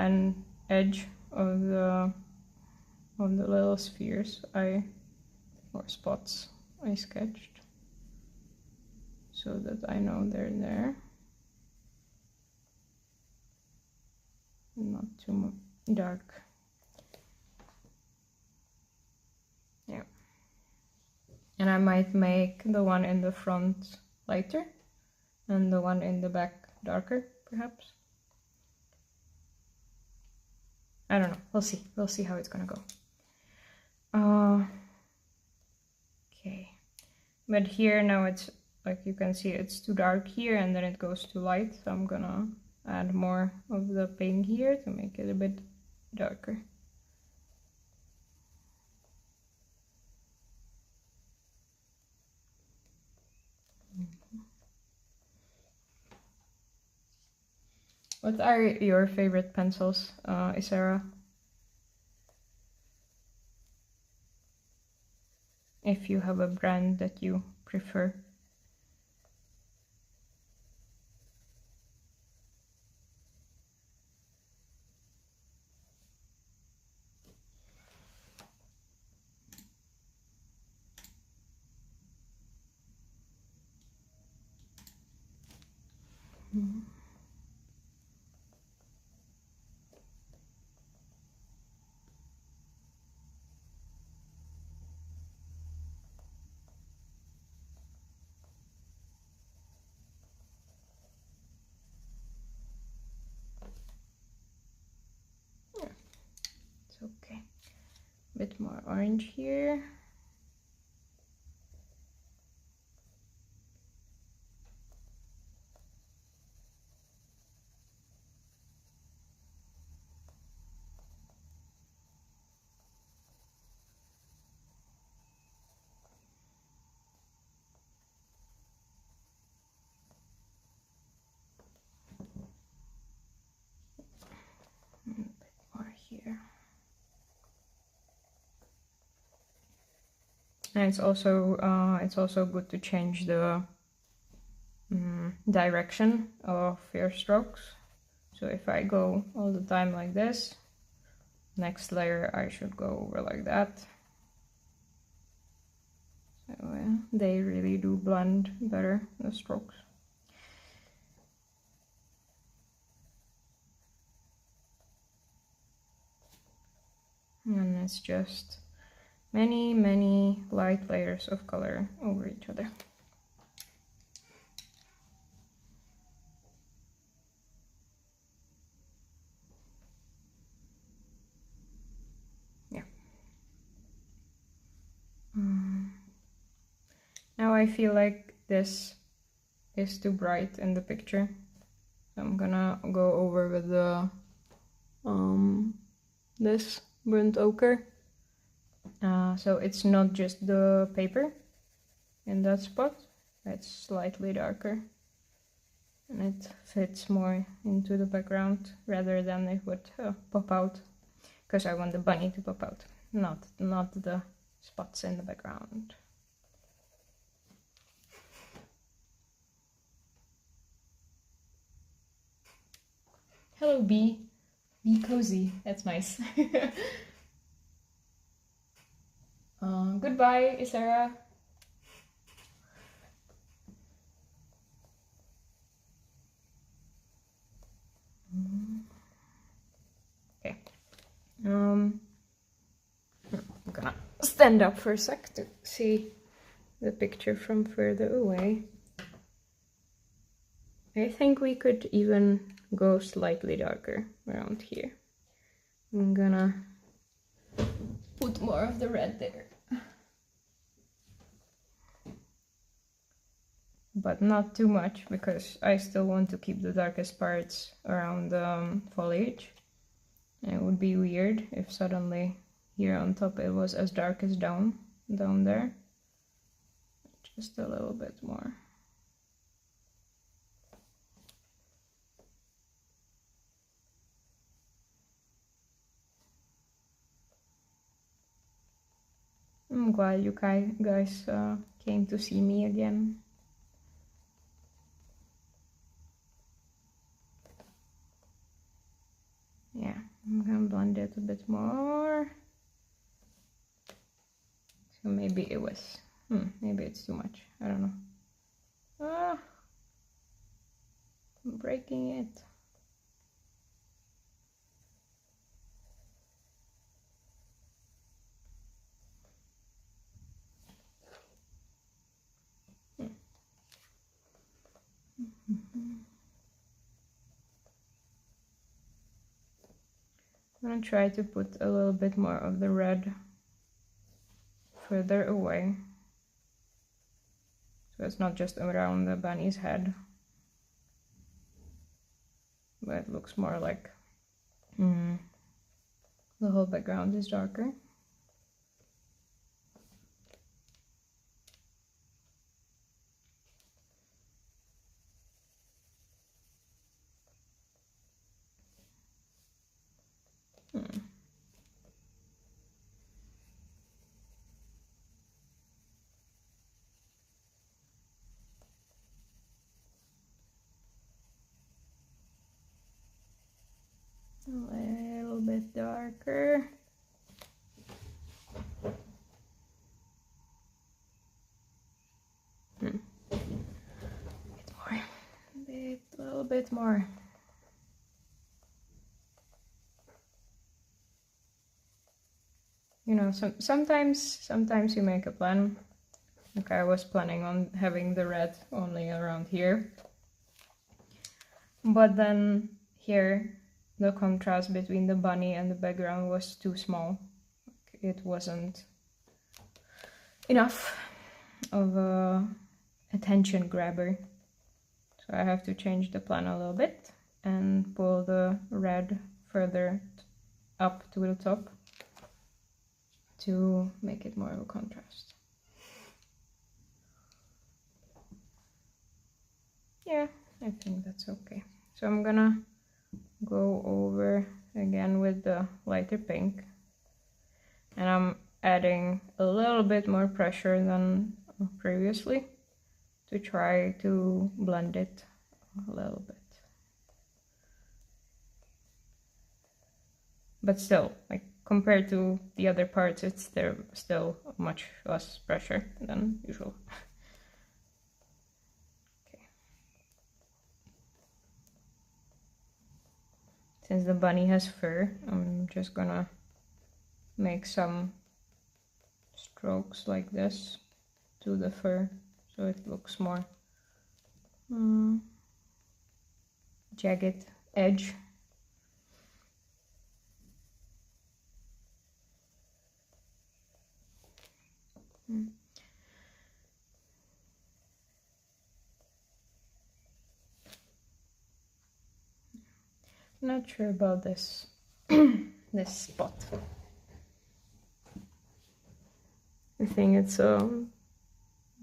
edge of the little spheres or spots I sketched, so that I know they're there. Not too dark. Yeah. And I might make the one in the front lighter and the one in the back darker, perhaps. I don't know. We'll see. We'll see how it's gonna go. Okay. But here now it's like you can see it's too dark here and then it goes too light. So I'm gonna add more of the pink here to make it a bit darker. What are your favorite pencils, Isara? If you have a brand that you prefer. Okay, a bit more orange here. A bit more here. And it's also good to change the direction of your strokes. So if I go all the time like this, next layer I should go over like that. So they really do blend better, the strokes. And it's just many light layers of color over each other. Yeah. Now I feel like this is too bright in the picture. So I'm gonna go over with the this burnt ochre. So it's not just the paper in that spot, it's slightly darker and it fits more into the background rather than it would pop out, because I want the bunny to pop out, not the spots in the background. Hello bee, be cozy, that's nice. Goodbye, Isara. Okay. I'm gonna stand up for a sec to see the picture from further away. I think we could even go slightly darker around here. I'm gonna put more of the red there. But not too much, because I still want to keep the darkest parts around the foliage. And it would be weird if suddenly here on top it was as dark as down there. Just a little bit more. I'm glad you guys came to see me again. Yeah, I'm gonna blend it a bit more. So maybe it was, maybe it's too much. I don't know. Ah, I'm breaking it. I'm gonna try to put a little bit more of the red further away, so it's not just around the bunny's head, but it looks more like the whole background is darker. A little bit darker. A little bit more. You know, sometimes you make a plan. Like I was planning on having the red only around here, but then here the contrast between the bunny and the background was too small. It wasn't enough of a attention grabber, so I have to change the plan a little bit and pull the red further up to the top to make it more of a contrast. Yeah, I think that's okay. So I'm gonna go over again with the lighter pink, and I'm adding a little bit more pressure than previously to try to blend it a little bit. But still, like compared to the other parts, it's still much less pressure than usual. Okay. Since the bunny has fur, I'm just gonna make some strokes like this to the fur so it looks more jagged edge. Not sure about this this spot. I think it's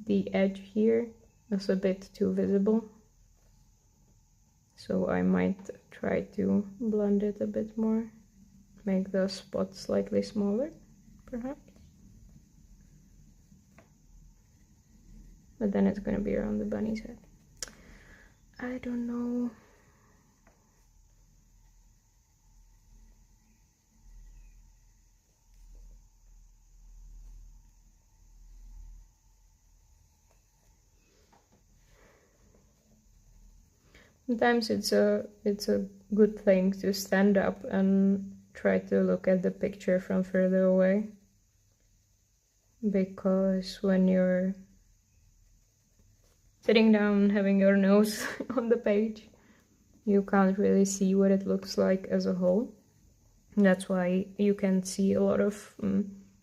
the edge here is a bit too visible, so I might try to blend it a bit more, make the spot slightly smaller perhaps, but then it's gonna be around the bunny's head. I don't know. Sometimes it's a good thing to stand up and try to look at the picture from further away, because when you're sitting down, having your nose on the page, you can't really see what it looks like as a whole. And that's why you can see a lot of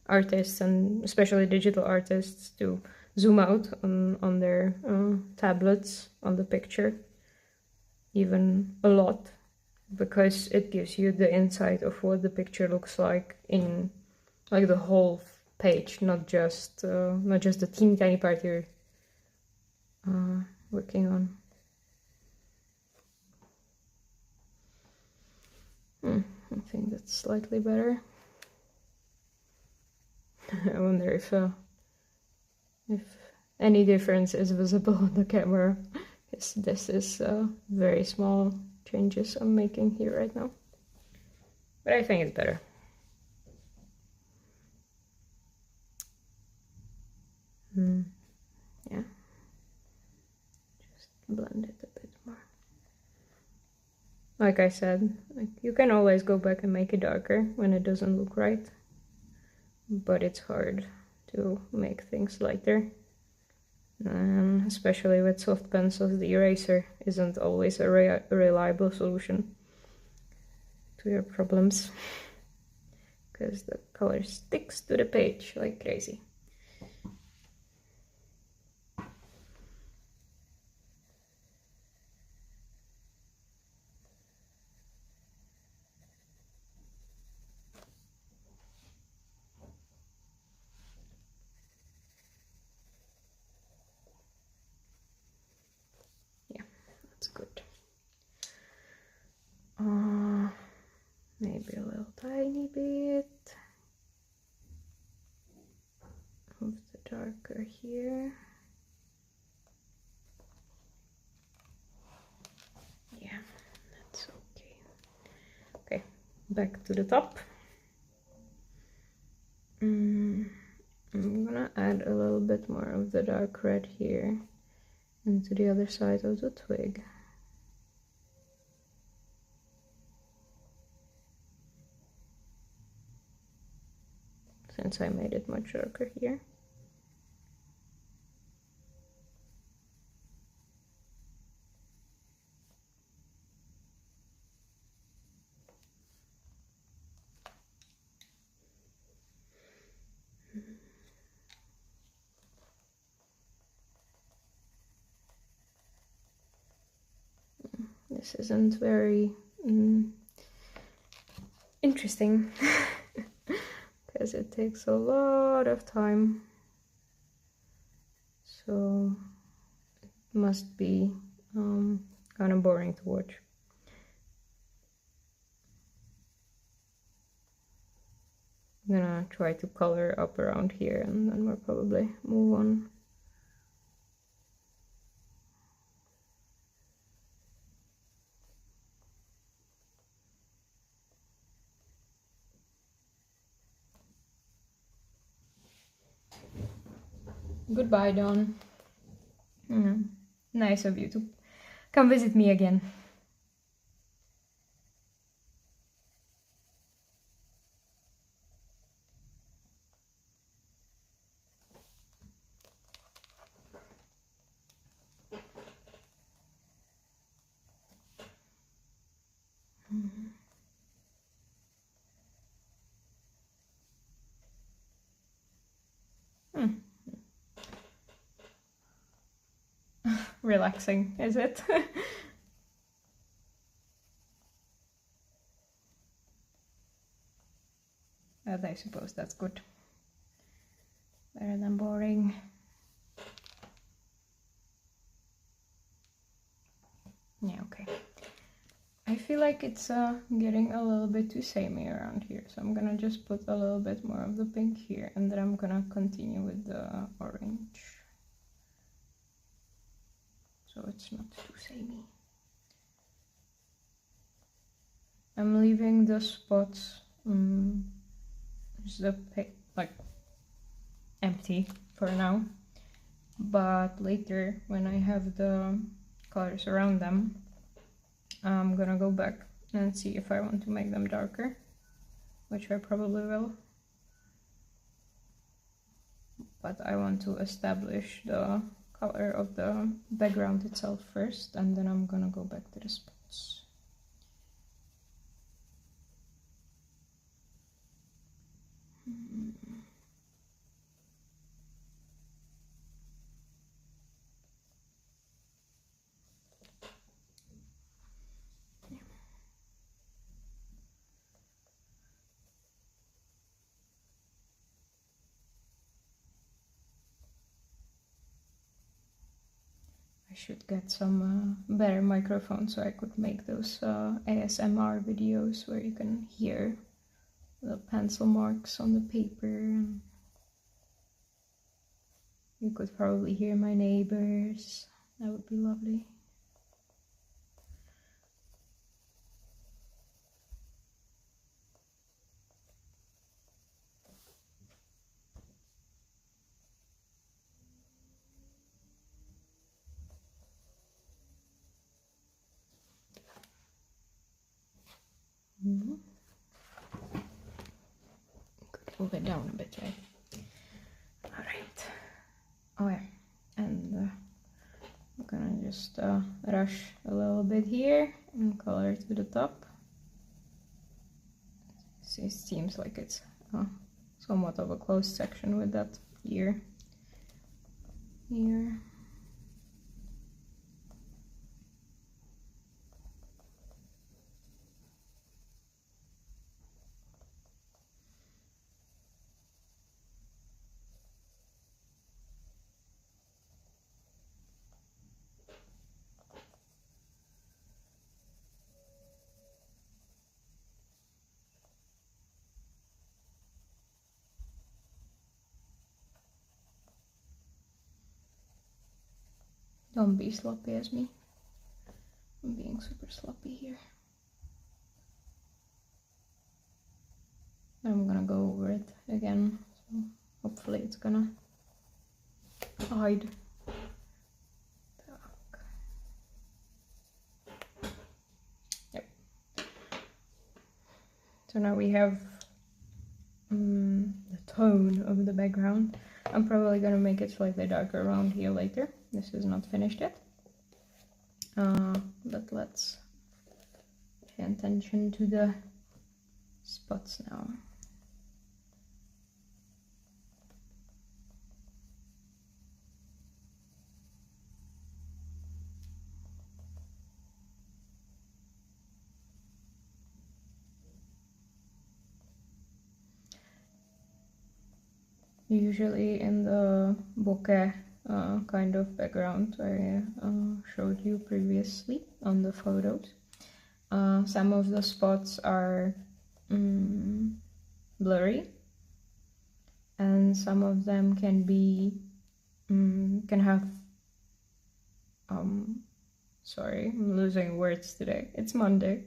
artists, and especially digital artists, to zoom out on their tablets on the picture, even a lot, because it gives you the insight of what the picture looks like in like the whole page, not just the teeny tiny part you're working on. I think that's slightly better. I wonder if any difference is visible on the camera. This is very small changes I'm making here right now, but I think it's better. Yeah, just blend it a bit more. Like I said, you can always go back and make it darker when it doesn't look right, but it's hard to make things lighter. Especially with soft pencils, the eraser isn't always a reliable solution to your problems, because the color sticks to the page like crazy. That's good. Maybe a little tiny bit of the darker here. Yeah, that's okay. Okay, back to the top. I'm gonna add a little bit more of the dark red here and to the other side of the twig. Since I made it much darker here. This isn't very interesting because it takes a lot of time, so it must be kind of boring to watch. I'm gonna try to color up around here and then we'll probably move on. Goodbye, Dawn. Nice of you to come visit me again. Relaxing, is it? But I suppose that's good. Better than boring. Yeah, okay. I feel like it's getting a little bit too samey around here, so I'm gonna just put a little bit more of the pink here, and then I'm gonna continue with the orange. So it's not too samey. I'm leaving the spots like empty for now, but later when I have the colors around them, I'm gonna go back and see if I want to make them darker, which I probably will. But I want to establish the color of the background itself first, and then I'm gonna go back to the spots. I should get some better microphone so I could make those ASMR videos where you can hear the pencil marks on the paper. And you could probably hear my neighbors. That would be lovely. Could move it down a bit, right? Alright. Oh yeah, and I'm gonna just rush a little bit here and color to the top. So it seems like it's somewhat of a closed section with that ear here. Don't be sloppy as me. I'm being super sloppy here. I'm gonna go over it again, so hopefully it's gonna hide. Yep. So now we have the tone of the background. I'm probably gonna make it slightly darker around here later. This is not finished yet. But let's pay attention to the spots now. Usually in the bokeh kind of background I showed you previously on the photos, some of the spots are blurry, and some of them can be can have sorry, I'm losing words today, it's Monday.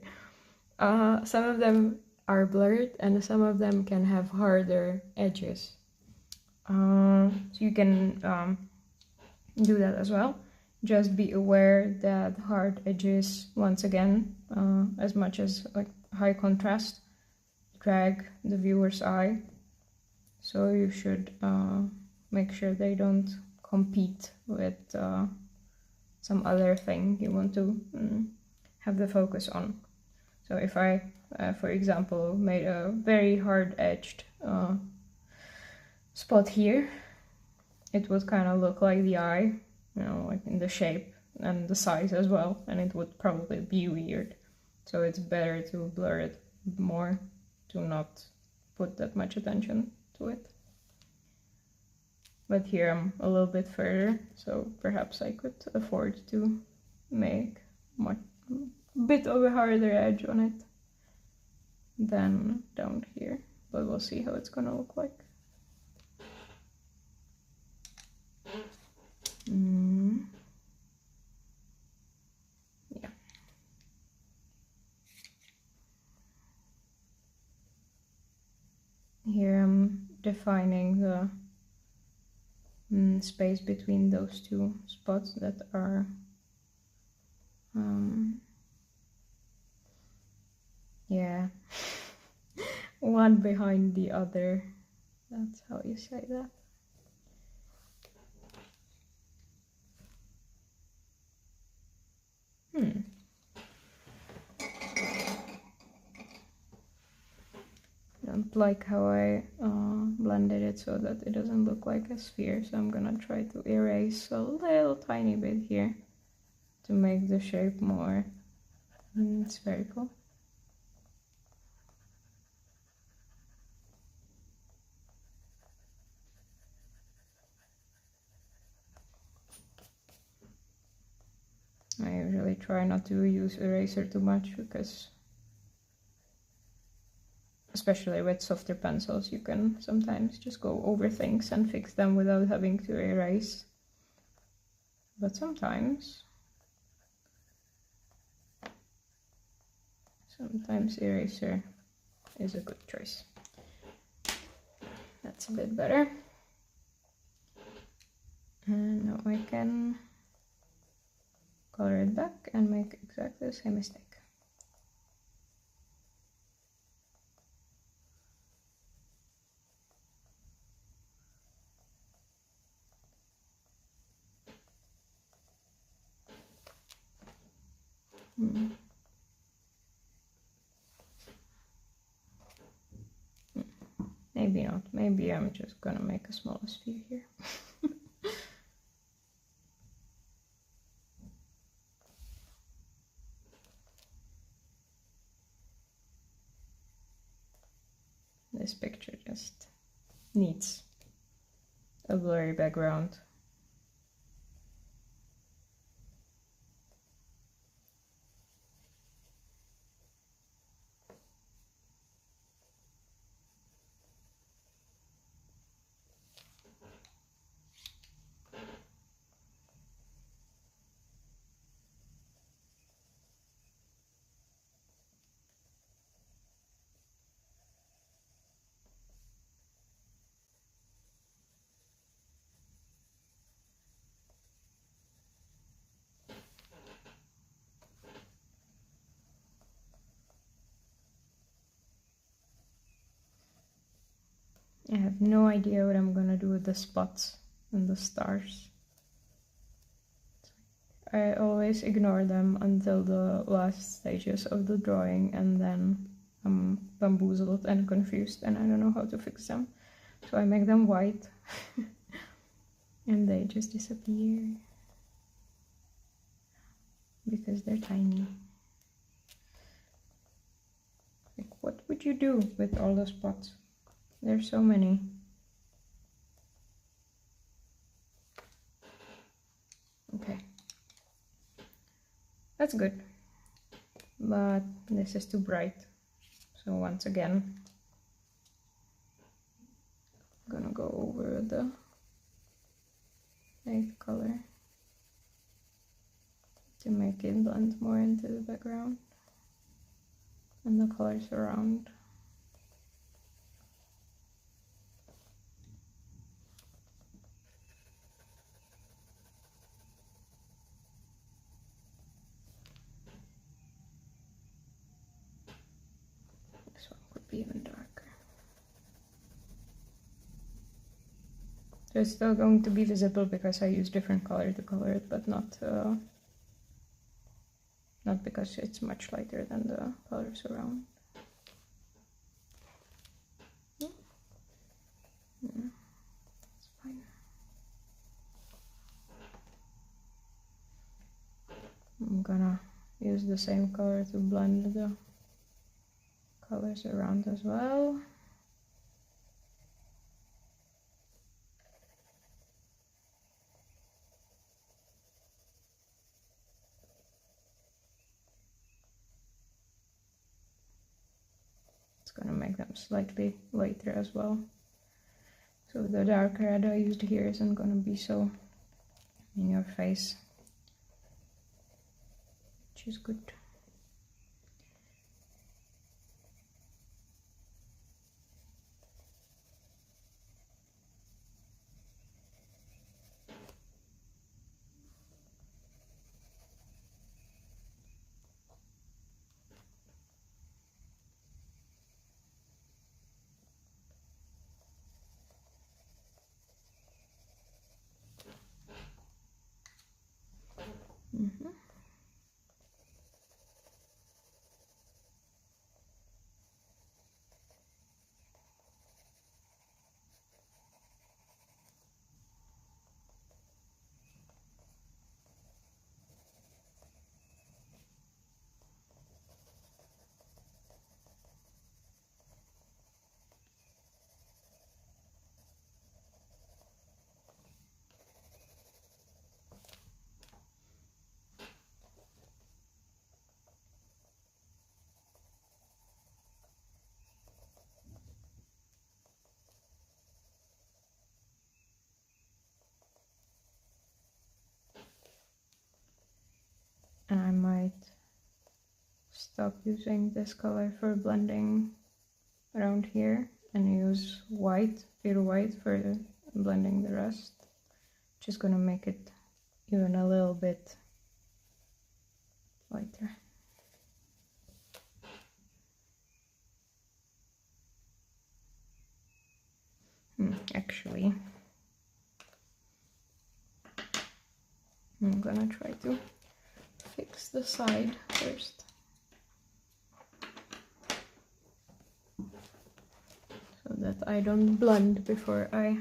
Some of them are blurred and some of them can have harder edges. So you can do that as well. Just be aware that hard edges, once again, as much as like high contrast, drag the viewer's eye. So you should make sure they don't compete with some other thing you want to have the focus on. So if I, for example, made a very hard-edged spot here, it would kind of look like the eye, you know, like in the shape and the size as well, and it would probably be weird. So it's better to blur it more, to not put that much attention to it. But here I'm a little bit further, so perhaps I could afford to make a bit of a harder edge on it than down here, but we'll see how it's gonna look like. Yeah. Here I'm defining the space between those two spots that are yeah, one behind the other. That's how you say that. don't like how I blended it so that it doesn't look like a sphere, so I'm gonna try to erase a little tiny bit here to make the shape more spherical. I usually try not to use eraser too much because, especially with softer pencils, you can sometimes just go over things and fix them without having to erase. But sometimes eraser is a good choice. That's a bit better. And now I can color it back and make exactly the same mistake. Maybe not. Maybe I'm just gonna make a smaller sphere here. This picture just needs a blurry background. I have no idea what I'm gonna do with the spots and the stars. I always ignore them until the last stages of the drawing, and then I'm bamboozled and confused and I don't know how to fix them. So I make them white and they just disappear because they're tiny. Like, what would you do with all the spots? There's so many. Okay. That's good. But this is too bright. So once again, I'm gonna go over the light color to make it blend more into the background and the colors around. This one could be even darker. So it's still going to be visible because I use different color to color it, but not because it's much lighter than the colors around. Yeah, that's fine. I'm gonna use the same color to blend the colors around as well. It's gonna make them slightly lighter as well. So the dark red I used here isn't gonna be so in your face, which is good. stop using this color for blending around here and use white, pure white, for blending the rest. Just gonna make it even a little bit lighter. Actually, I'm gonna try to fix the side first. So that I don't blend before I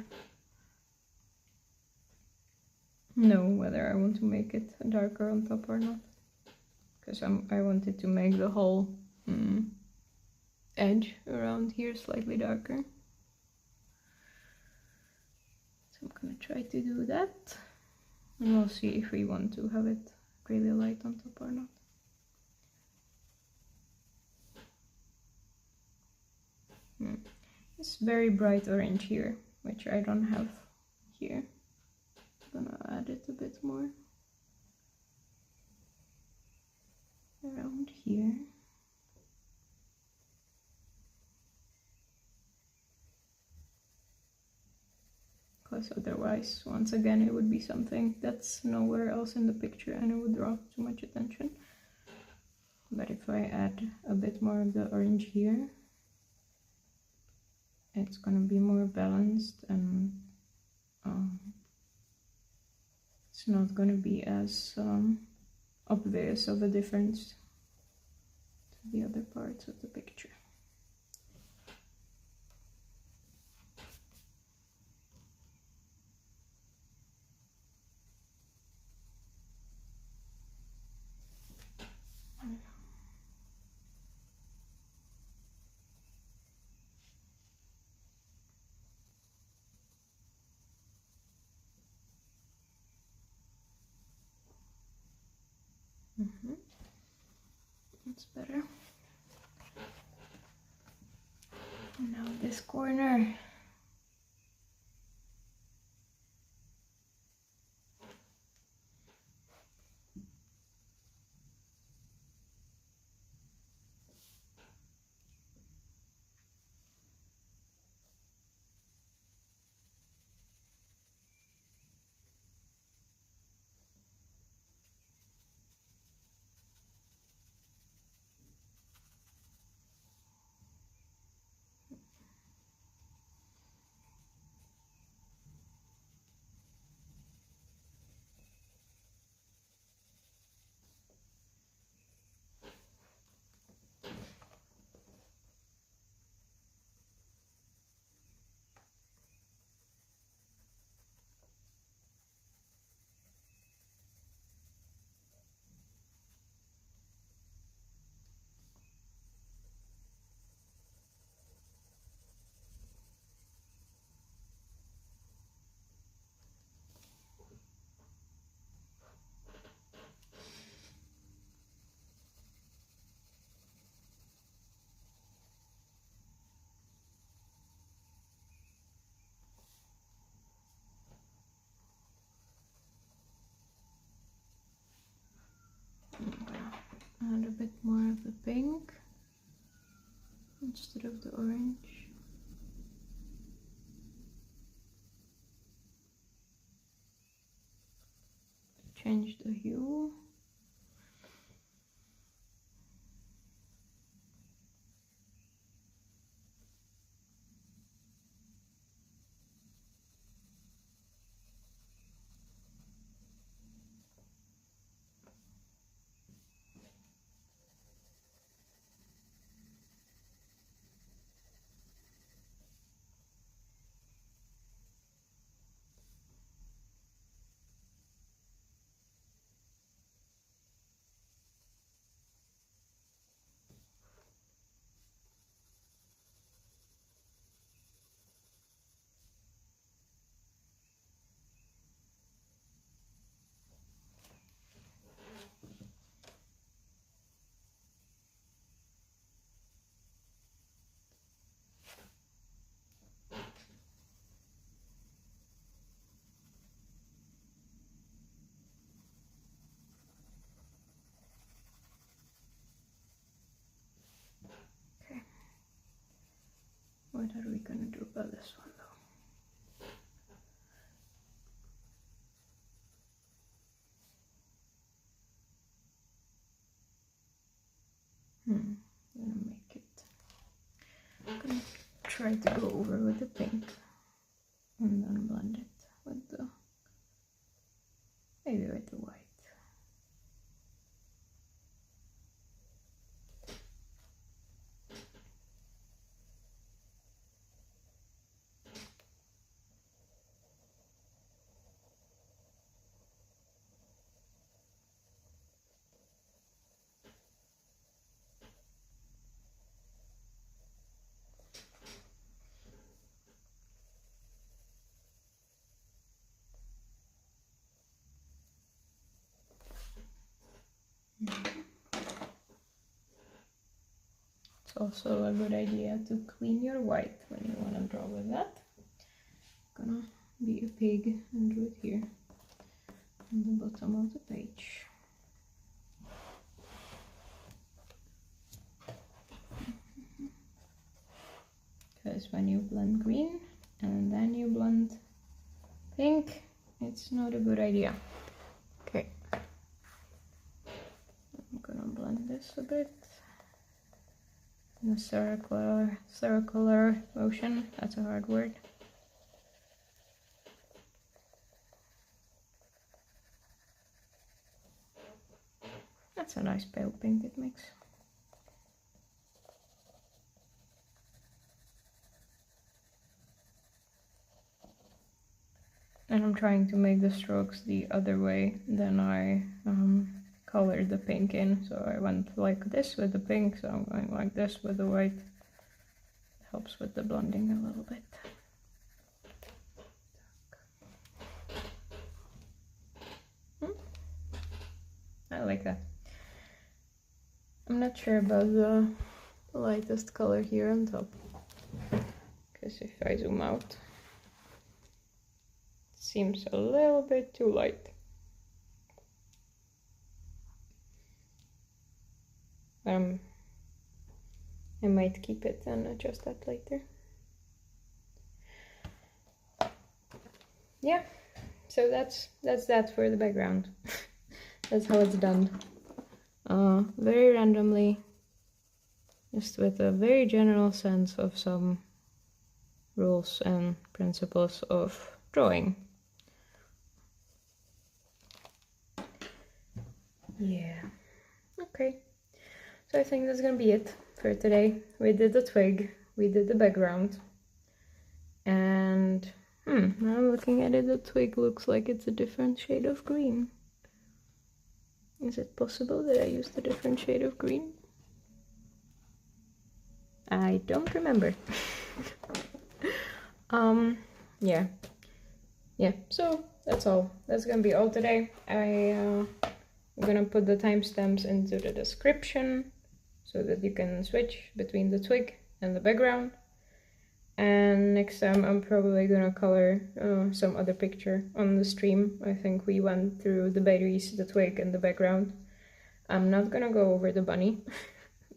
know whether I want to make it darker on top or not. Because I wanted to make the whole edge around here slightly darker. So I'm gonna try to do that. And we'll see if we want to have it really light on top or not. It's very bright orange here, which I don't have here. I'm gonna add it a bit more around here. Because otherwise, once again, it would be something that's nowhere else in the picture and it would draw too much attention. But if I add a bit more of the orange here, it's gonna be more balanced and it's not gonna be as obvious of a difference to the other parts of the picture. That's better. And now this corner. Add a bit more of the pink instead of the orange. Change the hue. what are we gonna do about this one though? Gonna make it. I'm gonna try to go over with the pink and then blend it with the, maybe with the white. It's also a good idea to clean your white when you want to draw with that. Gonna be a pig and do it here on the bottom of the page. Because when you blend green and then you blend pink, it's not a good idea. Okay. I'm gonna blend this a bit in a circular motion. That's a hard word. That's a nice pale pink it makes. And I'm trying to make the strokes the other way than I colored the pink in. So I went like this with the pink, so I'm going like this with the white. It helps with the blending a little bit. I like that. I'm not sure about the lightest color here on top, because if I zoom out, it seems a little bit too light. I might keep it and adjust that later. Yeah, so that's that for the background. That's how it's done. Very randomly, just with a very general sense of some rules and principles of drawing. Yeah, okay. So I think that's gonna be it for today. We did the twig, we did the background, and now I'm looking at it, the twig looks like it's a different shade of green. Is it possible that I used a different shade of green? I don't remember. Yeah, so that's all. That's gonna be all today. I'm gonna put the timestamps into the description so that you can switch between the twig and the background. And next time I'm probably gonna color some other picture on the stream. I think we went through the berries, the twig, and the background. I'm not gonna go over the bunny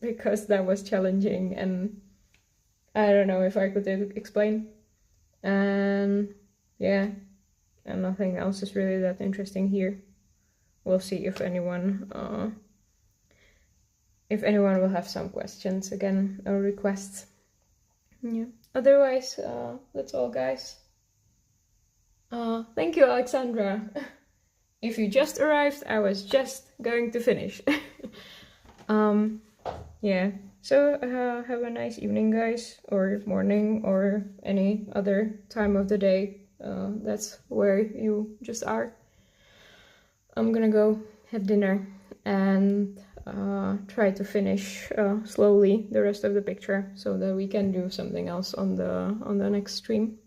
because that was challenging and I don't know if I could explain. And yeah, and nothing else is really that interesting here. We'll see if anyone will have some questions again or requests. Yeah. Otherwise, that's all, guys. Thank you, Alexandra. If you just arrived, I was just going to finish. Yeah. So have a nice evening, guys, or morning, or any other time of the day. That's where you just are. I'm gonna go have dinner and try to finish slowly the rest of the picture so that we can do something else on the next stream.